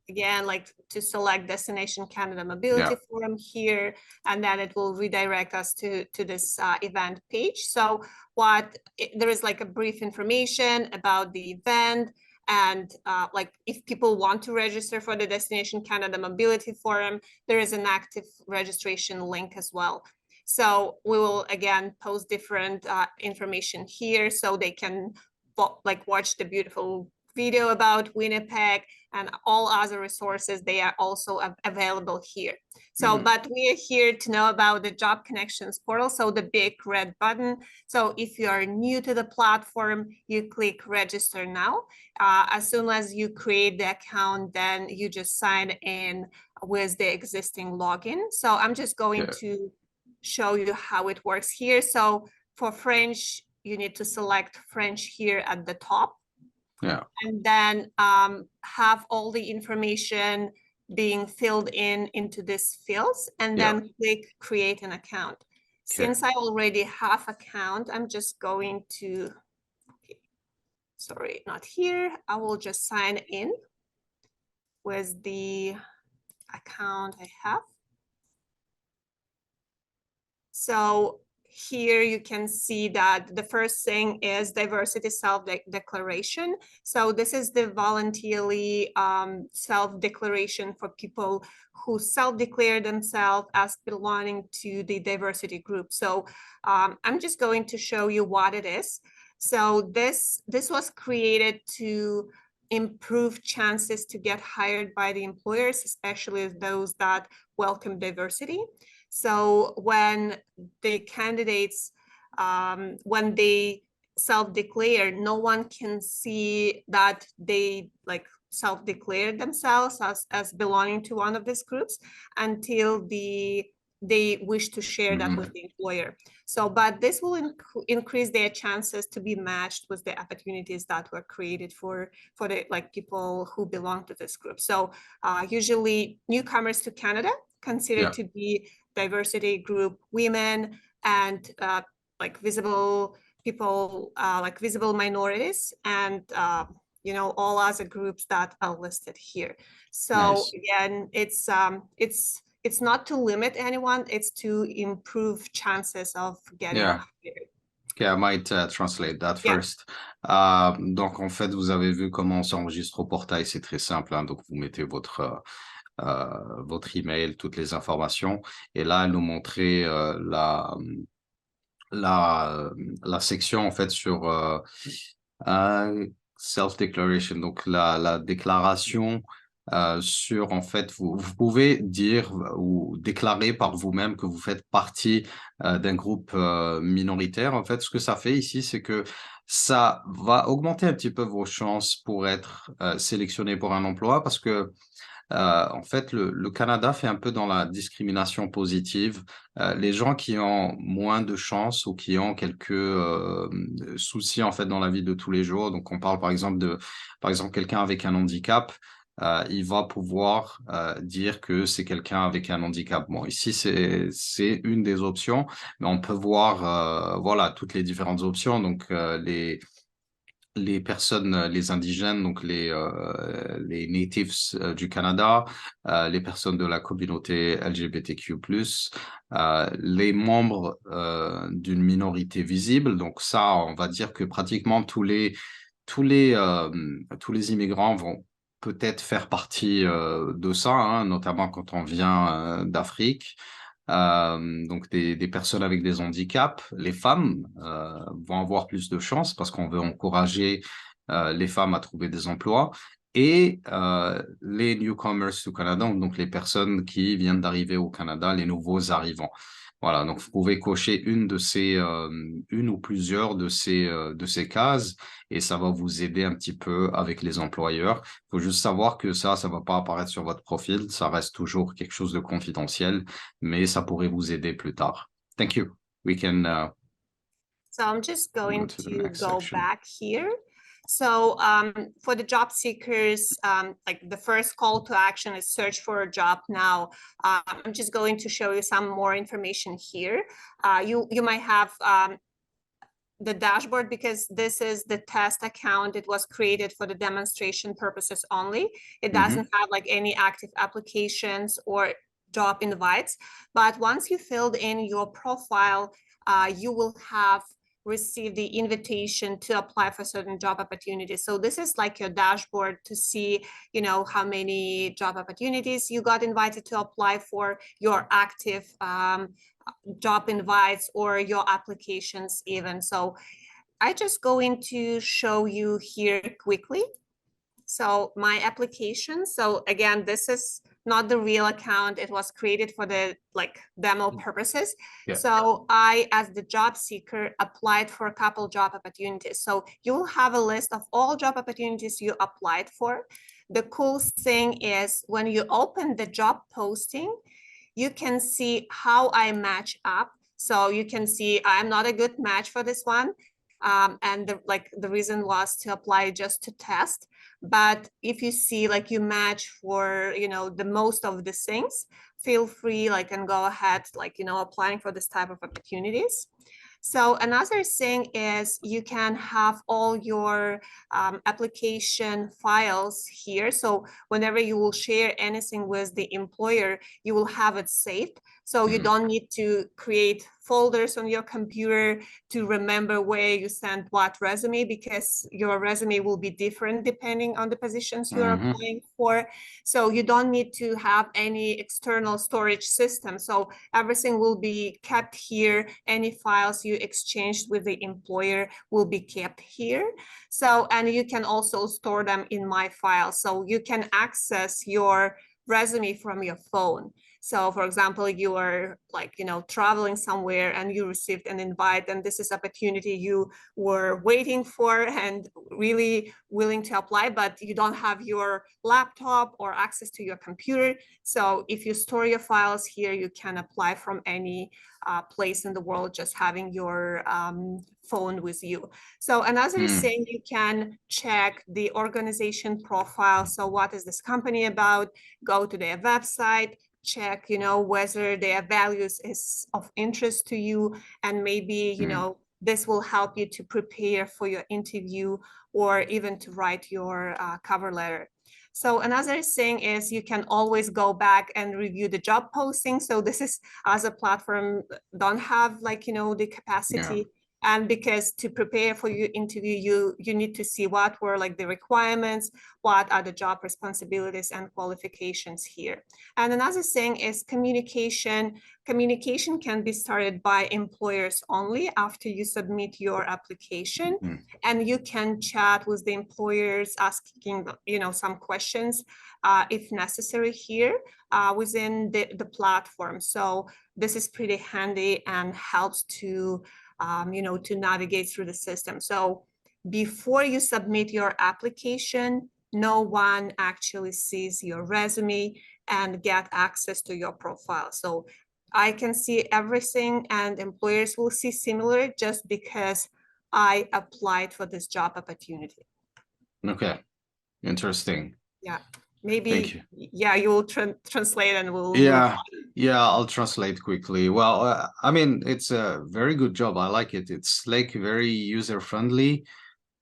again, like to select Destination Canada Mobility Forum here, and then it will redirect us to this event page. So there is like a brief information about the event, and like if people want to register for the Destination Canada Mobility Forum, there is an active registration link as well. So we will again post different information here so they can like watch the beautiful video about Winnipeg and all other resources. They are also available here. So, but we are here to know about the Job Connections portal. So the big red button. So if you are new to the platform, you click register now. As soon as you create the account, then you just sign in with the existing login. So I'm just going to show you how it works here. So for French, you need to select French here at the top. Yeah. And then have all the information being filled into these fields, and then click create an account. Since I already have account, I'm just going to, sorry, not here. I will just sign in with the account I have. So here you can see that the first thing is diversity self-declaration. So this is the voluntarily self-declaration for people who self-declare themselves as belonging to the diversity group. So I'm just going to show you what it is. So this was created to improve chances to get hired by the employers, especially those that welcome diversity. So when the candidates, when they self-declare, no one can see that they like self-declared themselves as belonging to one of these groups until they wish to share that with the employer. So, but this will increase their chances to be matched with the opportunities that were created for the like people who belong to this group. So usually newcomers to Canada considered to be diversity group women and like visible people, like visible minorities, and all other groups that are listed here. So again, it's not to limit anyone, it's to improve chances of getting hired. Okay, I might translate that first. Donc en fait, vous avez vu comment on s'enregistre au portail, c'est très simple, hein. Donc vous mettez votre email, toutes les informations. Et là, elle nous montrait la section en fait sur self-declaration, donc la déclaration sur, en fait, vous pouvez dire ou déclarer par vous-même que vous faites partie d'un groupe minoritaire. En fait, ce que ça fait ici, c'est que ça va augmenter un petit peu vos chances pour être sélectionné pour un emploi parce que en fait, le Canada fait un peu dans la discrimination positive. Les gens qui ont moins de chance ou qui ont quelques soucis en fait dans la vie de tous les jours. Donc, on parle par exemple, quelqu'un avec un handicap. Il va pouvoir dire que c'est quelqu'un avec un handicap. Bon, ici, c'est une des options, mais on peut voir voilà toutes les différentes options. Donc, les personnes, les indigènes, donc les natives du Canada, les personnes de la communauté LGBTQ+, les membres d'une minorité visible. Donc ça, on va dire que pratiquement tous les immigrants vont peut-être faire partie de ça, hein, notamment quand on vient d'Afrique. Donc des personnes avec des handicaps, les femmes vont avoir plus de chance parce qu'on veut encourager les femmes à trouver des emplois et les newcomers au Canada, donc les personnes qui viennent d'arriver au Canada, les nouveaux arrivants. Voilà, donc vous pouvez cocher une ou plusieurs de ces cases et ça va vous aider un petit peu avec les employeurs. Il faut juste savoir que ça va pas apparaître sur votre profil, ça reste toujours quelque chose de confidentiel, mais ça pourrait vous aider plus tard. Thank you. We can So I'm just go going to the to next go section. back here. So for the job seekers, like the first call to action is search for a job now. I'm just going to show you some more information here. You might have the dashboard because this is the test account. It was created for the demonstration purposes only. It doesn't have like any active applications or job invites. But once you filled in your profile, you will have received the invitation to apply for certain job opportunities. So this is like your dashboard to see, you know, how many job opportunities you got invited to apply for, your active job invites or your applications even. So I just going to show you here quickly. So my application. So again, this is not the real account. It was created for the like demo purposes. Yeah. So I, as the job seeker, applied for a couple job opportunities. So you will have a list of all job opportunities you applied for. The cool thing is when you open the job posting, you can see how I match up. So you can see I'm not a good match for this one. And the reason was to apply just to test. But if you see like you match for, you know, the most of the things, feel free like and go ahead, like, you know, applying for this type of opportunities. So another thing is you can have all your application files here. So whenever you will share anything with the employer, you will have it saved. So you don't need to create folders on your computer to remember where you sent what resume, because your resume will be different depending on the positions you're applying for. So you don't need to have any external storage system. So everything will be kept here. Any files you exchanged with the employer will be kept here. So, and you can also store them in My Files. So you can access your resume from your phone. So for example, you are like, you know, traveling somewhere and you received an invite and this is opportunity you were waiting for and really willing to apply, but you don't have your laptop or access to your computer. So if you store your files here, you can apply from any place in the world, just having your phone with you. So another thing, you can check the organization profile. So what is this company about? Go to their website, check, you know, whether their values is of interest to you, and maybe, you know, this will help you to prepare for your interview or even to write your cover letter. So another thing is you can always go back and review the job posting. So this is, as a platform, don't have like, you know, the capacity And because to prepare for your interview, you need to see what were like the requirements, what are the job responsibilities and qualifications here. And another thing is communication. Communication can be started by employers only after you submit your application. And you can chat with the employers, asking, some questions if necessary here within the platform. So this is pretty handy and helps to to navigate through the system. So before you submit your application, no one actually sees your resume and get access to your profile. So I can see everything and employers will see similar just because I applied for this job opportunity. Okay, interesting. Yeah, Thank maybe, you. yeah, you will translate and we'll Yeah, I'll translate quickly. Well, I mean, it's a very good job. I like it. It's like very user-friendly.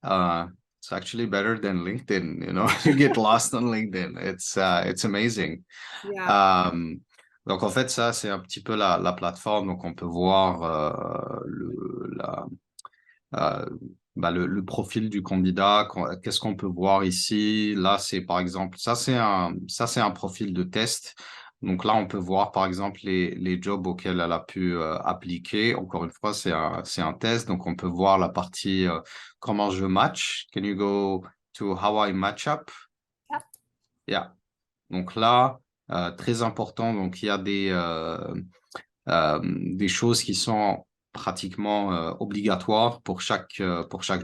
It's actually better than LinkedIn, you get lost on LinkedIn. It's amazing. Yeah. Donc en fait, ça, c'est un petit peu la plateforme. Donc on peut voir le profil du candidat. Qu'est-ce qu'on peut voir ici? Là, c'est par exemple, ça c'est un profil de test. Donc là, on peut voir par exemple les jobs auxquels elle a pu appliquer. Encore une fois, c'est un test. Donc on peut voir la partie comment je match. Can you go to how I match up? Yep. Yeah. Donc là, très important. Donc il y a des choses qui sont pratiquement obligatoires pour chaque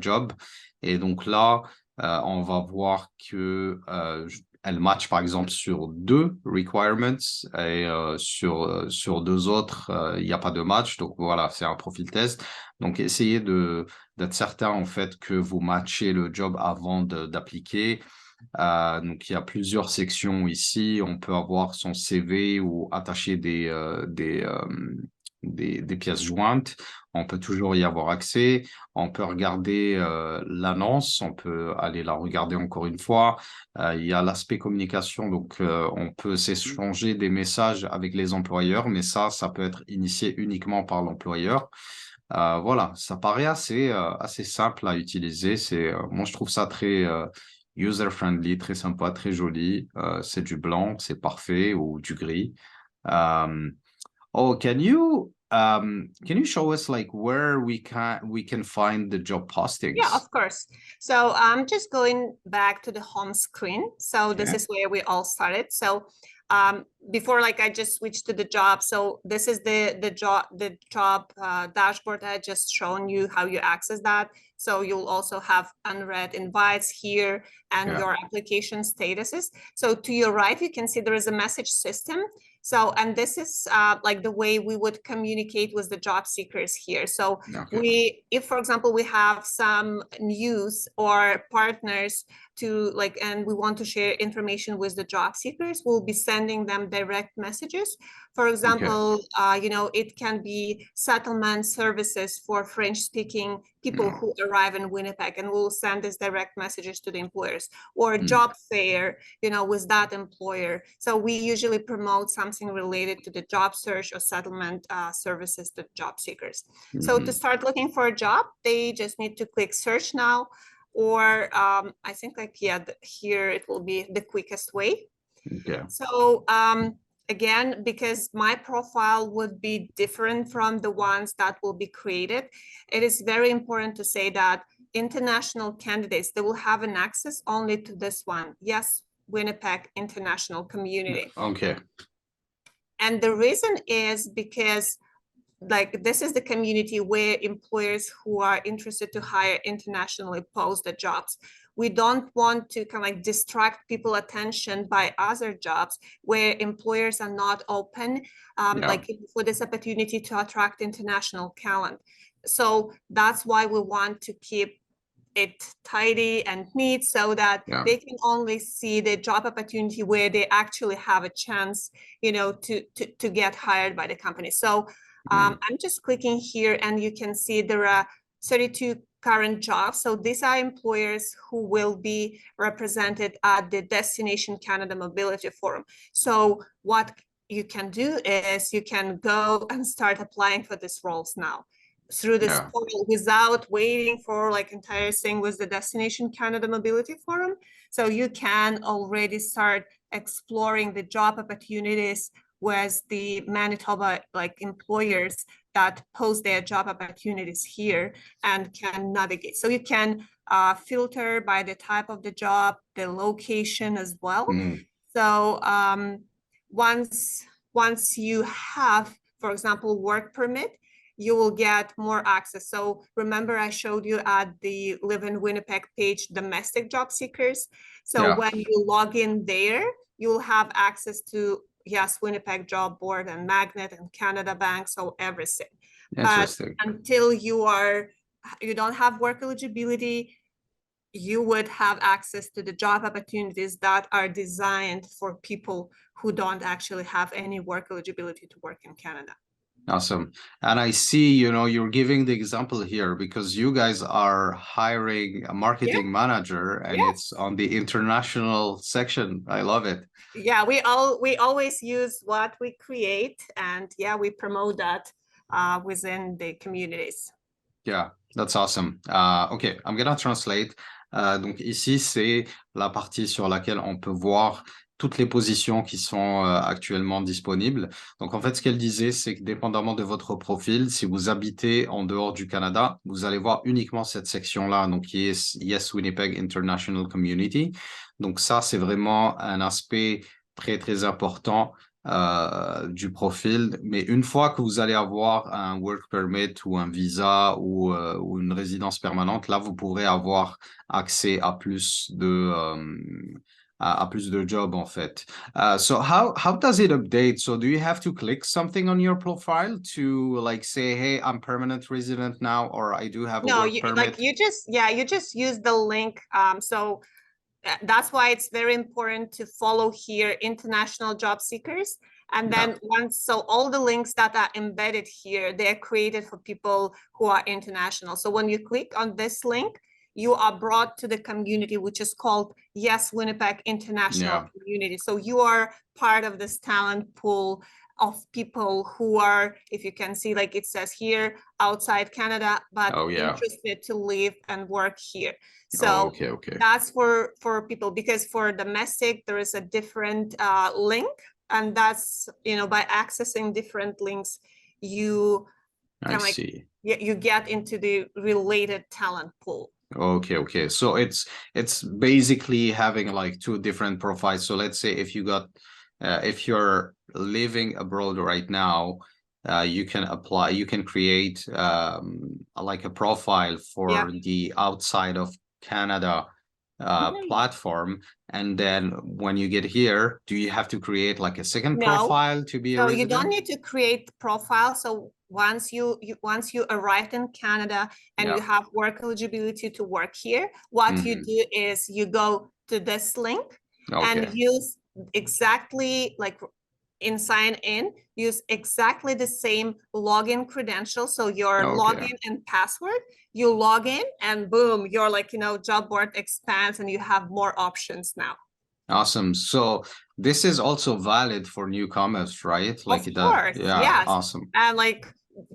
job. Et donc là, on va voir que elle match par exemple sur 2 requirements et sur 2 autres, il n'y a pas de match. Donc voilà, c'est un profil test. Donc essayez d'être certain en fait que vous matchez le job avant d'appliquer. Donc, il y a plusieurs sections ici. On peut avoir son CV ou attacher des pièces jointes. On peut toujours y avoir accès. On peut regarder l'annonce. On peut aller la regarder encore une fois. Il y a l'aspect communication. Donc, on peut s'échanger des messages avec les employeurs, mais ça peut être initié uniquement par l'employeur. Voilà, ça paraît assez simple à utiliser. Moi, je trouve ça très user-friendly, très sympa, très joli. C'est du blanc, c'est parfait, ou du gris. Can you show us like where we can find the job postings? Yeah, of course. So I'm just going back to the home screen. So this is where we all started. So before, like I just switched to the job. So this is the job dashboard I just shown you how you access that. So you'll also have unread invites here and your application statuses. So to your right, you can see there is a message system. So, and this is like the way we would communicate with the job seekers here. So if, for example, we have some news or partners and we want to share information with the job seekers, we'll be sending them direct messages. For example, it can be settlement services for French-speaking people who arrive in Winnipeg, and we'll send these direct messages to the employers, or job fair, with that employer. So we usually promote something related to the job search or settlement services to job seekers. So to start looking for a job, they just need to click search now, or I think here it will be the quickest way. So again, because my profile would be different from the ones that will be created, it is very important to say that international candidates, they will have an access only to this one. Yes, Winnipeg International Community. Okay. And the reason is because this is the community where employers who are interested to hire internationally post the jobs. We don't want to distract people's attention by other jobs where employers are not open, for this opportunity to attract international talent. So that's why we want to keep it tidy and neat so that they can only see the job opportunity where they actually have a chance, to get hired by the company. So I'm just clicking here and you can see there are 32 current jobs. So these are employers who will be represented at the Destination Canada Mobility Forum. So what you can do is you can go and start applying for these roles now. through this Yeah. portal without waiting for like entire thing with the Destination Canada Mobility Forum. So you can already start exploring the job opportunities with the Manitoba like employers that post their job opportunities here and can navigate. So you can filter by the type of the job, the location as well. So once you have, for example, work permit, you will get more access. So remember I showed you at the Live in Winnipeg page, domestic job seekers. So when you log in there, you'll have access to, yes, Winnipeg Job Board and Magnet and Canada Bank, so everything. But until you don't have work eligibility, you would have access to the job opportunities that are designed for people who don't actually have any work eligibility to work in Canada. Awesome. And I see, you're giving the example here because you guys are hiring a marketing manager and it's on the international section. I love it. Yeah, we always use what we create, and we promote that within the communities. Yeah, that's awesome. Okay, I'm gonna translate. Donc ici, c'est la partie sur laquelle on peut voir toutes les positions qui sont actuellement disponibles. Donc en fait, ce qu'elle disait, c'est que dépendamment de votre profil, si vous habitez en dehors du Canada, vous allez voir uniquement cette section-là, donc qui est Yes Winnipeg International Community. Donc ça, c'est vraiment un aspect très, très important du profil. Mais une fois que vous allez avoir un work permit ou un visa ou une résidence permanente, là, vous pourrez avoir accès à plus de jobs en fait. So how does it update? So do you have to click something on your profile to like say, hey, I'm permanent resident now, or I do have a work permit? You just use the link. So that's why it's very important to follow here international job seekers. And then so all the links that are embedded here, they're created for people who are international. So when you click on this link, you are brought to the community, which is called Yes Winnipeg International Community. So you are part of this talent pool of people who are, if you can see, like it says here, outside Canada, but interested to live and work here. So that's for people, because for domestic, there is a different link. And that's, by accessing different links, you you get into the related talent pool. Okay. So it's basically having like two different profiles. So let's say if if you're living abroad right now, you can apply, you can create like a profile for the outside of Canada platform, and then when you get here, do you have to create like a second profile to be a resident? No, you don't need to create profile. So once you arrived in Canada and you have work eligibility to work here, what you do is you go to this link and use exactly like in sign in, use exactly the same login credentials. So your login and password, you log in and boom, your job board expands and you have more options now. Awesome. So this is also valid for newcomers, right? Like of course, yes. Awesome. And like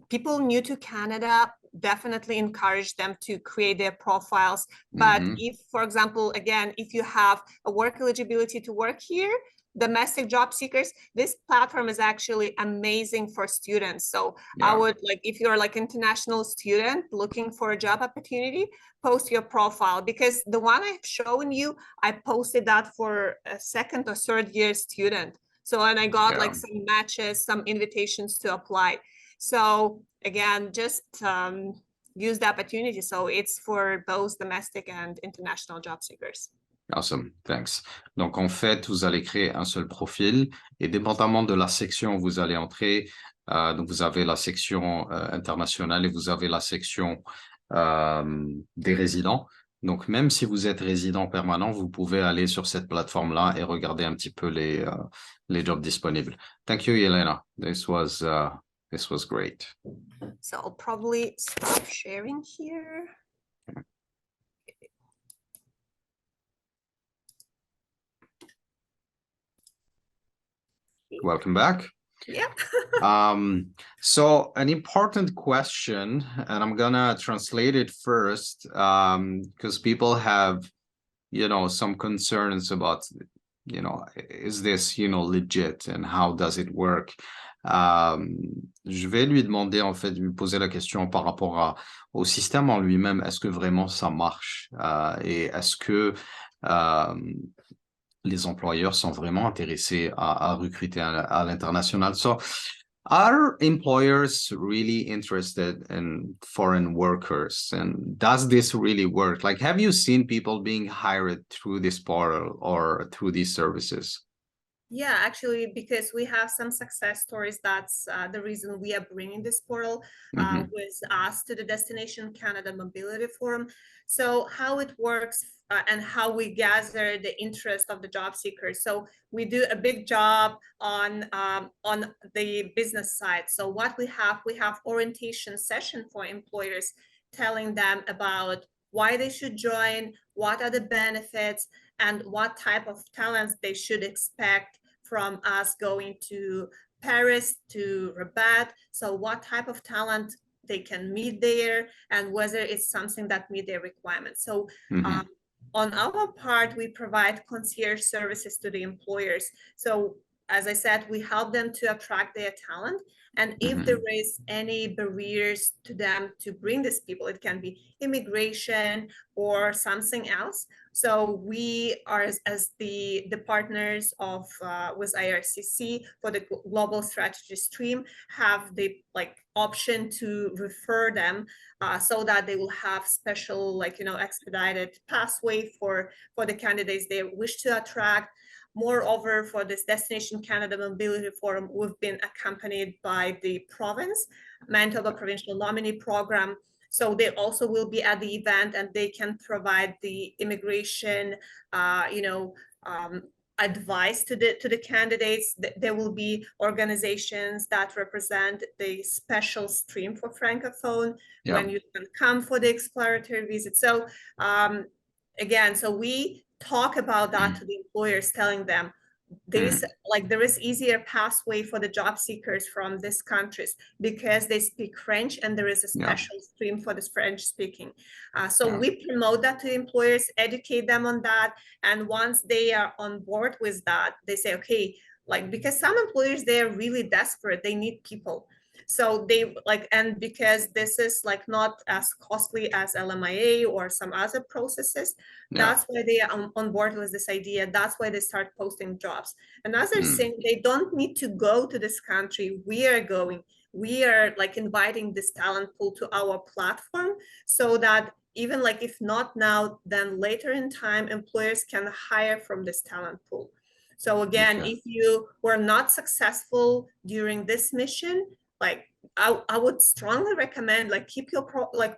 people new to Canada, definitely encourage them to create their profiles. But if, for example, again, if you have a work eligibility to work here, domestic job seekers, this platform is actually amazing for students. So I would if you're like international student looking for a job opportunity, post your profile, because the one I've shown you, I posted that for a second or third year student. So, and I got like some matches, some invitations to apply. So again, just use the opportunity. So it's for both domestic and international job seekers. Awesome, thanks. Donc, en fait, vous allez créer un seul profil et dépendamment de la section où vous allez entrer, donc vous avez la section internationale et vous avez la section des résidents. Donc, même si vous êtes résident permanent, vous pouvez aller sur cette plateforme-là et regarder un petit peu les jobs disponibles. Thank you, Yelena. This was great. So I'll probably stop sharing here. Welcome back. Yeah. So an important question, and I'm gonna translate it first, because people have, some concerns about, is this, legit and how does it work? Je vais lui demander, en fait, lui poser la question par rapport au système en lui-même. Est-ce que vraiment ça marche? Et est-ce que les employeurs sont vraiment intéressés à recruter à l'international? So, are employers really interested in foreign workers? And does this really work? Like, have you seen people being hired through this portal or through these services? Yeah, actually, because we have some success stories, that's the reason we are bringing this portal Mm-hmm. with us to the Destination Canada Mobility Forum. So how it works and how we gather the interest of the job seekers. So we do a big job on the business side. So what we have orientation session for employers, telling them about why they should join, what are the benefits, and what type of talents they should expect from us going to Paris, to Rabat. So what type of talent they can meet there, and whether it's something that meet their requirements. So Mm-hmm. on our part, we provide concierge services to the employers. So as I said, we help them to attract their talent. And if there Mm-hmm. is any barriers to them to bring these people, it can be immigration or something else. So we are as the partners of with IRCC for the global strategy stream, have the option to refer them so that they will have special expedited pathway for the candidates they wish to attract. Moreover, for this Destination Canada Mobility Forum, we've been accompanied by the province, Manitoba Provincial Nominee Program. So they also will be at the event, and they can provide the immigration, advice to the candidates. There will be organizations that represent the special stream for Francophone Yeah. when you can come for the exploratory visit. So again, so we talk about that to the employers, telling them there is easier pathway for the job seekers from these countries because they speak French, and there is a Yeah. special stream for this French speaking. So Yeah. we promote that to employers, educate them on that. And once they are on board with that, they say, okay, because some employers, they are really desperate, they need people. So they and because this is not as costly as LMIA or some other processes, Yeah. that's why they are on board with this idea. That's why they start posting jobs. Another Mm. thing, they don't need to go to this country. We are going. We are inviting this talent pool to our platform, so that even if not now, then later in time, employers can hire from this talent pool. So again, Okay. if you were not successful during this mission, I would strongly recommend keep your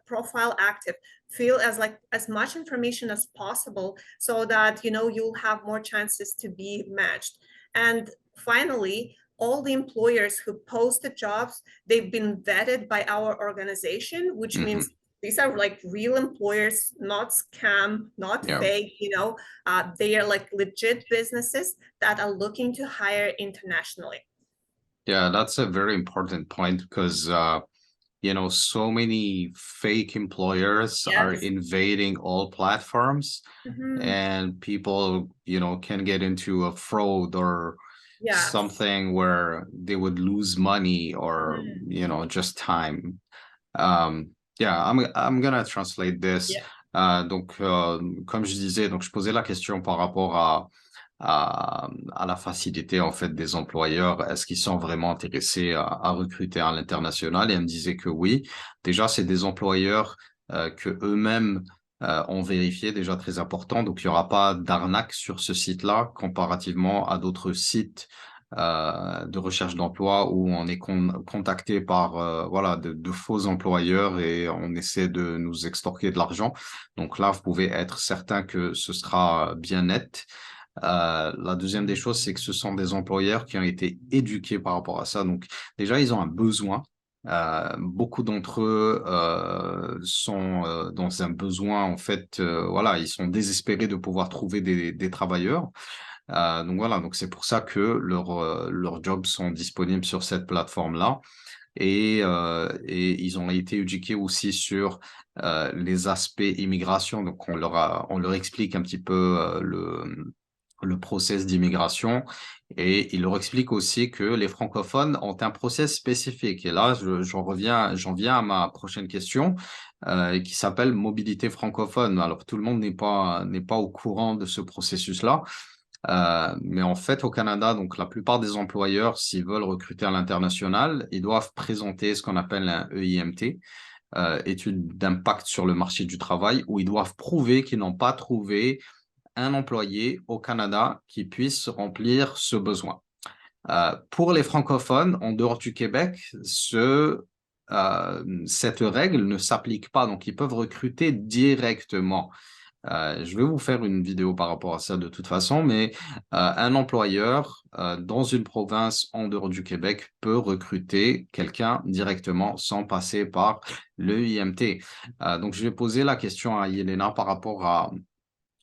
profile active, fill as much information as possible, so that you'll have more chances to be matched. And finally, all the employers who post the jobs, they've been vetted by our organization, which Mm-hmm. means these are real employers, not scam, not Yeah. fake. They are legit businesses that are looking to hire internationally. Yeah, that's a very important point because so many fake employers are Yes. invading all platforms, Mhm. and people, can get into a fraud or Yes. something where they would lose money or, Mhm. just time. Yeah, I'm gonna translate this. Yeah. Donc, comme je disais, donc je posais la question par rapport à la facilité en fait des employeurs. Est-ce qu'ils sont vraiment intéressés à recruter à l'international? Et elle me disait que oui. Déjà, c'est des employeurs que eux-mêmes ont vérifié, déjà très important. Donc, il n'y aura pas d'arnaque sur ce site-là comparativement à d'autres sites de recherche d'emploi où on est contacté par voilà de faux employeurs et on essaie de nous extorquer de l'argent. Donc là, vous pouvez être certain que ce sera bien net. La deuxième des choses, c'est que ce sont des employeurs qui ont été éduqués par rapport à ça. Donc déjà, ils ont un besoin. Beaucoup d'entre eux sont dans un besoin, en fait, voilà, ils sont désespérés de pouvoir trouver des travailleurs. Donc voilà, donc c'est pour ça que leurs jobs sont disponibles sur cette plateforme-là. Et ils ont été éduqués aussi sur les aspects immigration. Donc, on leur explique un petit peu le process d'immigration et ils leur expliquent aussi que les francophones ont un process spécifique. Et là, j'en viens à ma prochaine question qui s'appelle mobilité francophone. Alors, tout le monde n'est pas au courant de ce processus-là. Mais en fait, au Canada, donc la plupart des employeurs, s'ils veulent recruter à l'international, ils doivent présenter ce qu'on appelle un EIMT, étude d'impact sur le marché du travail, où ils doivent prouver qu'ils n'ont pas trouvé un employé au Canada qui puisse remplir ce besoin. Pour les francophones, en dehors du Québec, cette règle ne s'applique pas, donc ils peuvent recruter directement. Je vais vous faire une vidéo par rapport à ça de toute façon, mais un employeur dans une province en dehors du Québec peut recruter quelqu'un directement sans passer par le IMT. Donc, je vais poser la question à Yelena par rapport à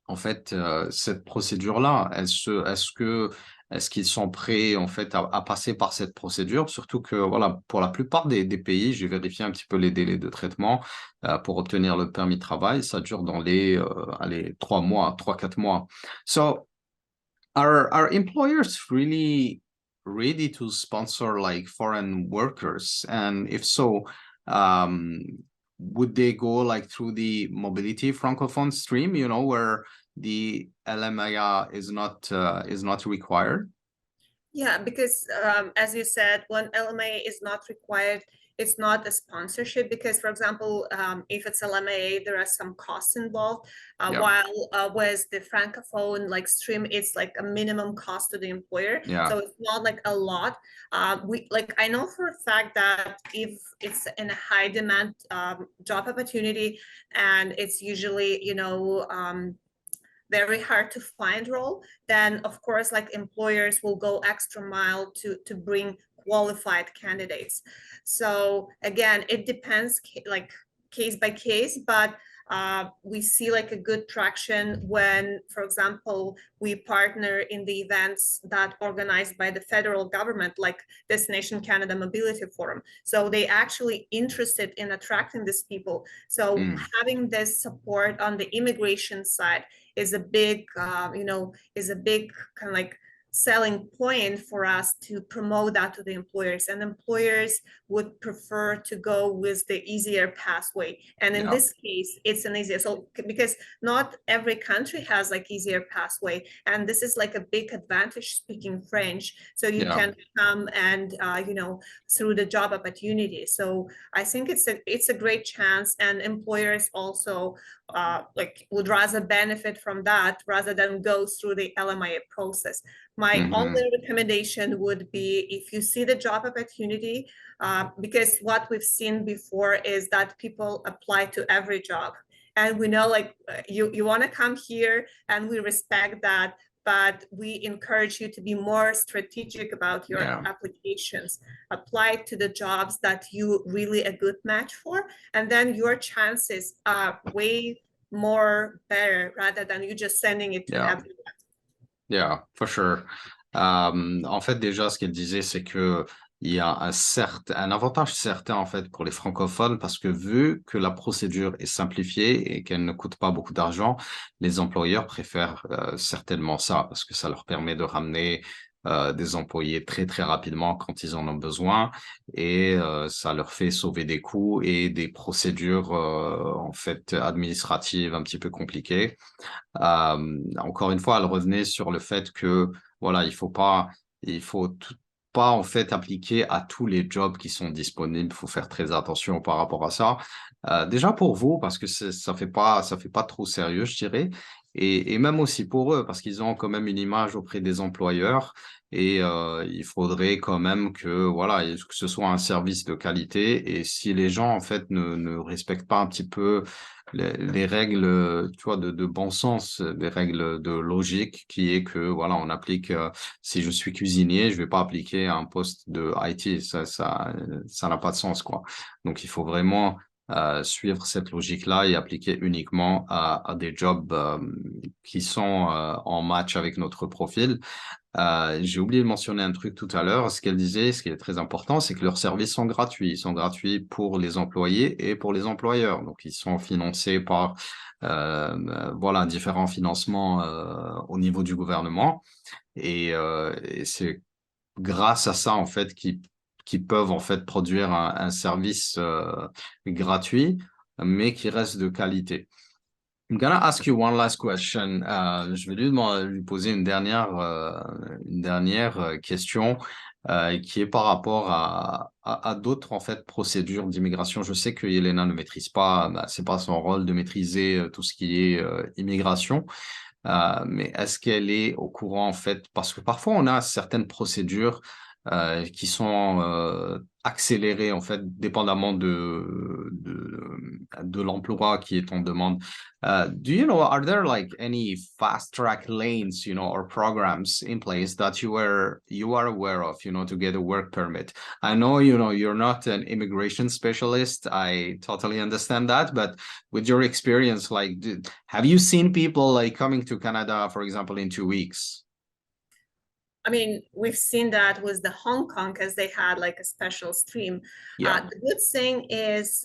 en fait, cette procédure-là, est-ce qu'ils sont prêts en fait à passer par cette procédure? Surtout que voilà, pour la plupart des pays, j'ai vérifié un petit peu les délais de traitement pour obtenir le permis de travail, ça dure dans les allez, 3 mois, 3, 4 mois. So, are employers really ready to sponsor like foreign workers? And if so, um, would they go like through the mobility francophone stream, you know, where the LMIA is not required? Yeah, because as you said, when LMA is not required, it's not a sponsorship because, for example, if it's LMA, there are some costs involved. Yeah, While with the Francophone like stream, it's like a minimum cost to the employer, yeah, so it's not like a lot. We like I know for a fact that if it's in a high demand job opportunity, and it's usually very hard to find role, then of course like employers will go extra mile to bring qualified candidates. So again, it depends like case by case, but we see like a good traction when, for example, we partner in the events that organized by the federal government, like Destination Canada Mobility Forum. So they actually interested in attracting these people. So mm, having this support on the immigration side is a big, is a big kind of like selling point for us to promote that to the employers, and employers would prefer to go with the easier pathway, and in yeah, this case it's an easier, so because not every country has like easier pathway, and this is like a big advantage speaking French, so you yeah, can come and through the job opportunity. So I think it's a great chance, and employers also like would rather benefit from that rather than go through the LMIA process. My mhm, only recommendation would be if you see the job opportunity, because what we've seen before is that people apply to every job. And we know like you want to come here and we respect that, but we encourage you to be more strategic about your yeah. applications. Apply to the jobs that you really a good match for, and then your chances are way more better rather than you just sending it to Yeah. everyone. Yeah, for sure. En fait, déjà, ce qu'elle disait, c'est que il y a un avantage certain, en fait, pour les francophones, parce que vu que la procédure est simplifiée et qu'elle ne coûte pas beaucoup d'argent, les employeurs préfèrent certainement ça, parce que ça leur permet de ramener des employés très, très rapidement quand ils en ont besoin, et ça leur fait sauver des coûts et des procédures, en fait, administratives un petit peu compliquées. Encore une fois, elle revenait sur le fait que voilà, il faut pas en fait appliquer à tous les jobs qui sont disponibles. Il faut faire très attention par rapport à ça. Déjà pour vous, parce que ça fait pas trop sérieux, je dirais. Et même aussi pour eux, parce qu'ils ont quand même une image auprès des employeurs. Et il faudrait quand même que voilà, que ce soit un service de qualité. Et si les gens en fait ne respectent pas un petit peu les règles, tu vois, de bon sens, des règles de logique, qui est que, voilà, on applique, si je suis cuisinier, je vais pas appliquer à un poste de IT, ça n'a pas de sens, quoi. Donc, il faut vraiment suivre cette logique-là et appliquer uniquement à des jobs qui sont en match avec notre profil. J'ai oublié de mentionner un truc tout à l'heure. Ce qu'elle disait, ce qui est très important, c'est que leurs services sont gratuits. Ils sont gratuits pour les employés et pour les employeurs. Donc, ils sont financés par voilà, différents financements au niveau du gouvernement. Et c'est grâce à ça, en fait, qu'ils peuvent, en fait, produire un service gratuit, mais qui reste de qualité. I'm gonna ask you one last question. Je vais lui poser une dernière question qui est par rapport à d'autres en fait procédures d'immigration. Je sais que Yelena ne maîtrise pas, bah, c'est pas son rôle de maîtriser tout ce qui est immigration, mais est-ce qu'elle est au courant en fait? Parce que parfois on a certaines procédures qui sont accélérées en fait, dépendamment de l'emploi qui est en demande. Do you know, are there like any fast track lanes, or programs in place that you are aware of, to get a work permit? I know, you're not an immigration specialist. I totally understand that, but with your experience, like, have you seen people like coming to Canada, for example, in 2 weeks? I mean, we've seen that with the Hong Kong because they had like a special stream. Yeah. The good thing is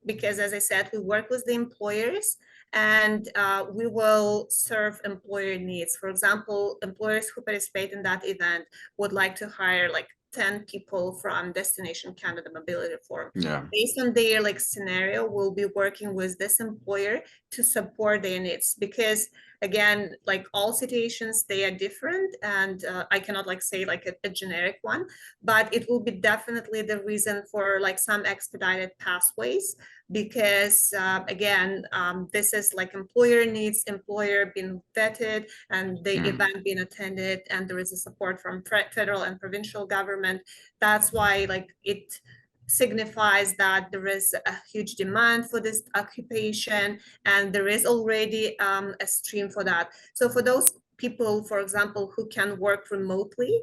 because, as I said, we work with the employers and we will serve employer needs. For example, employers who participate in that event would like to hire like 10 people from Destination Canada Mobility Forum. Yeah. Based on their like scenario, we'll be working with this employer to support their needs because again, like all situations, they are different and I cannot like say like a generic one, but it will be definitely the reason for like some expedited pathways because again, this is like employer needs, employer being vetted and the event being attended and there is a support from federal and provincial government. That's why like it signifies that there is a huge demand for this occupation and there is already a stream for that. So for those people, for example, who can work remotely,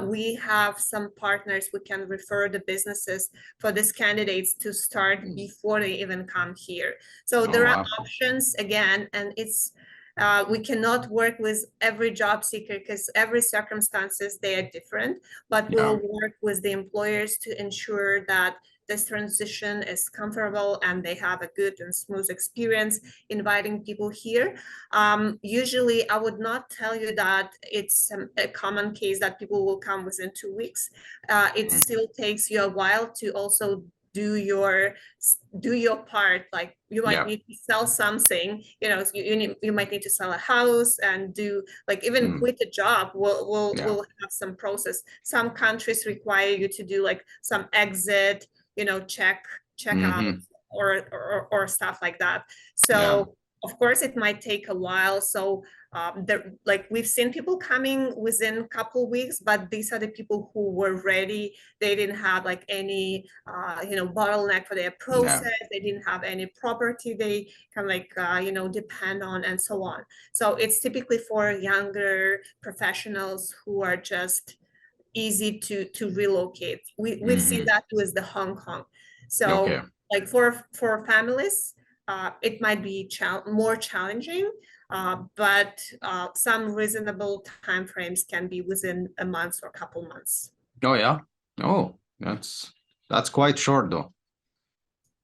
we have some partners we can refer the businesses for these candidates to start before they even come here. So there are options again, and it's we cannot work with every job seeker because every circumstances they are different, but we'll work with the employers to ensure that this transition is comfortable and they have a good and smooth experience inviting people here. Usually I would not tell you that it's a common case that people will come within 2 weeks. It still takes you a while to also do your part. Like you might need to sell something, you might need to sell a house and do like even quit a job. We'll have some process. Some countries require you to do like some exit, check out or stuff like that. So of course it might take a while. So like we've seen people coming within a couple weeks, but these are the people who were ready. They didn't have like any bottleneck for their process. They didn't have any property they can like depend on and so on. So it's typically for younger professionals who are just easy to relocate. We've seen that with the Hong Kong. So like for families, it might be more challenging, but some reasonable timeframes can be within a month or a couple months. Oh yeah. Oh, that's quite short though.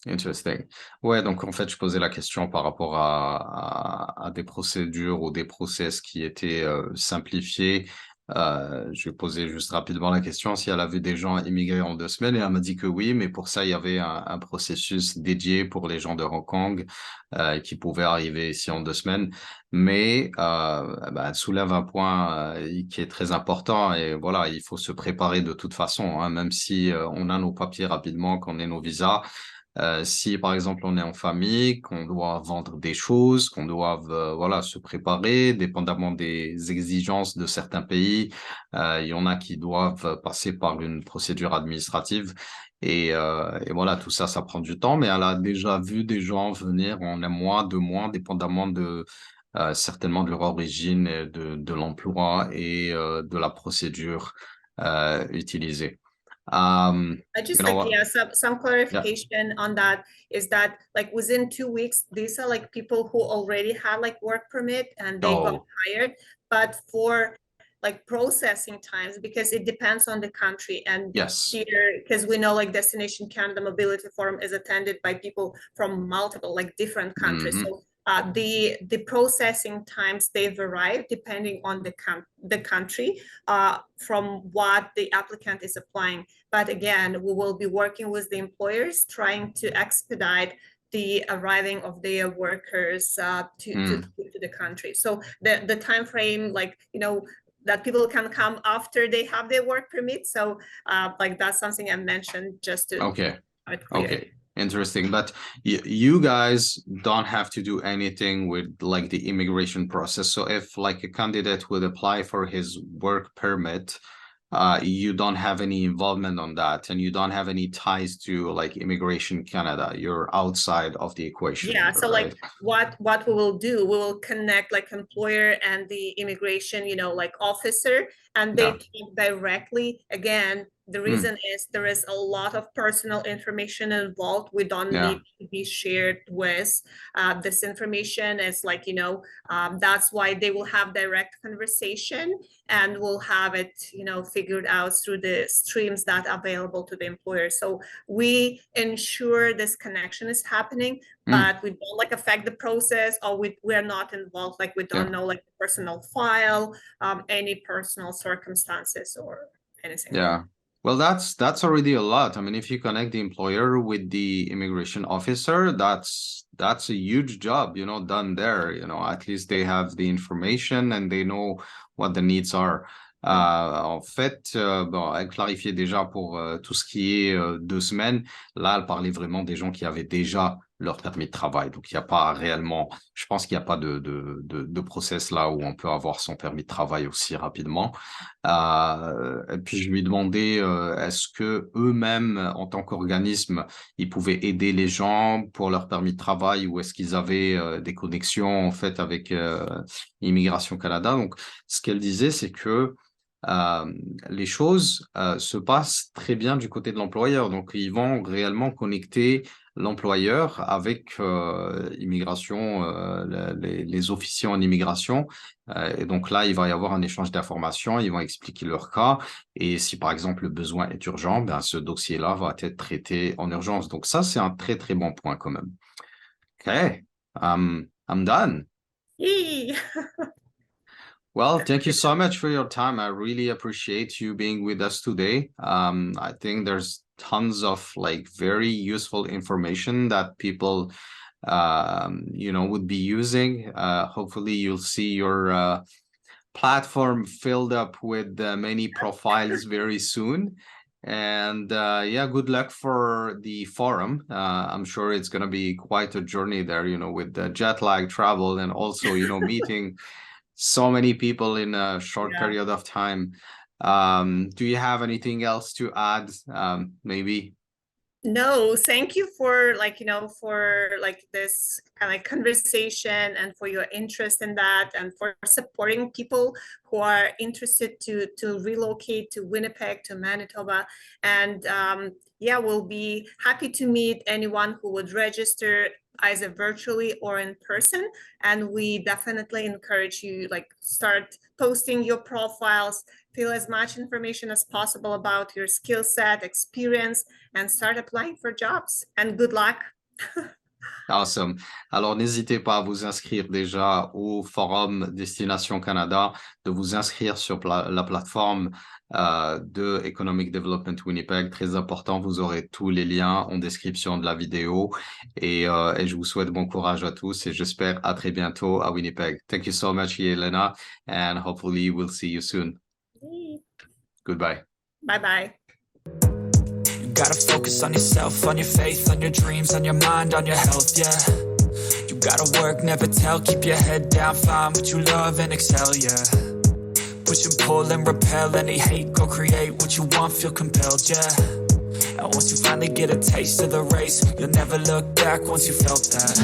Interesting. Ouais, donc en fait, je posais la question par rapport à des procédures ou des process qui étaient simplifiés. Je lui posais juste rapidement la question si elle a vu des gens immigrer en 2 semaines et elle m'a dit que oui, mais pour ça, il y avait un processus dédié pour les gens de Hong Kong qui pouvaient arriver ici en 2 semaines. Mais elle soulève un point qui est très important et voilà, il faut se préparer de toute façon, hein, même si on a nos papiers rapidement, qu'on ait nos visas. Si par exemple on est en famille, qu'on doit vendre des choses, qu'on doit se préparer, dépendamment des exigences de certains pays, il y en a qui doivent passer par une procédure administrative et voilà, tout ça, ça prend du temps, mais elle a déjà vu des gens venir en 1 mois, 2 mois, dépendamment de certainement de leur origine, de l'emploi et de la procédure utilisée. I just You know like, what? yeah, some Yeah. clarification on that is that like within 2 weeks, these are like people who already had like work permit and they got Oh, hired. But for like processing times, because it depends on the country and yes. here, because we know like Destination Canada Mobility Forum is attended by people from multiple like different countries. Hmm. So the processing times they vary depending on the country from what the applicant is applying. But again, we will be working with the employers trying to expedite the arriving of their workers Mm. to the country. So the time frame, like, that people can come after they have their work permit. So like that's something I mentioned just to Okay. have it clear. Okay. Interesting. But you guys don't have to do anything with like the immigration process. So if like a candidate would apply for his work permit, you don't have any involvement on that, and you don't have any ties to like Immigration Canada. You're outside of the equation Yeah, here, so like right? what we will do, we will connect like employer and the immigration, like officer, and they Yeah. talk directly. Again, the Mm. reason is there is a lot of personal information involved. We don't Yeah. need to be shared with this information. It's like, that's why they will have direct conversation and we'll have it, figured out through the streams that are available to the employer. So we ensure this connection is happening, Mm. but we don't like affect the process, or we are not involved, like we Yeah. don't know like the personal file, any personal circumstances or anything like Yeah. Well, that's already a lot. I mean, if you connect the employer with the immigration officer, that's a huge job, done there. At least they have the information and they know what the needs are. that. En fait, bon, elle clarifiait déjà pour tout ce qui est 2 semaines. Là, elle parlait vraiment des gens qui avaient déjà leur permis de travail. Donc, il n'y a pas réellement, je pense qu'il n'y a pas de process là où on peut avoir son permis de travail aussi rapidement. Et puis je lui demandais est-ce que eux-mêmes, en tant qu'organisme, ils pouvaient aider les gens pour leur permis de travail, ou est-ce qu'ils avaient des connexions en fait avec Immigration Canada. Donc, ce qu'elle disait, c'est que euh, les choses se passent très bien du côté de l'employeur. Donc, ils vont réellement connecter l'employeur avec immigration, les officiers en immigration. Et donc là, il va y avoir un échange d'informations, ils vont expliquer leur cas. Et si par exemple le besoin est urgent, ben, ce dossier-là va être traité en urgence. Donc ça, c'est un très, très bon point quand même. OK, I'm done. Yay! Well, thank you so much for your time. I really appreciate you being with us today. I think there's tons of like very useful information that people would be using. Hopefully you'll see your platform filled up with many profiles very soon. And yeah, good luck for the forum. I'm sure it's going to be quite a journey there, with the jet lag travel and also, meeting so many people in a short Yeah. period of time. Do you have anything else to add? Maybe? No, thank you for like, for like this kind of like conversation and for your interest in that and for supporting people who are interested to relocate to Winnipeg, to Manitoba. And yeah, we'll be happy to meet anyone who would register either virtually or in person. And we definitely encourage you like start posting your profiles, fill as much information as possible about your skill set, experience, and start applying for jobs. And good luck. Awesome. Alors, n'hésitez pas à vous inscrire déjà au forum Destination Canada, de vous inscrire sur la plateforme de Economic Development Winnipeg. Très important, vous aurez tous les liens en description de la vidéo. Et je vous souhaite bon courage à tous et j'espère à très bientôt à Winnipeg. Thank you so much, Yelena, and hopefully we'll see you soon. Goodbye. Bye-bye. Gotta focus on yourself, on your faith, on your dreams, on your mind, on your health, yeah. You gotta work, never tell, keep your head down, find what you love and excel, yeah. Push and pull and repel any hate, go create what you want, feel compelled, yeah. And once you finally get a taste of the race, you'll never look back once you felt that.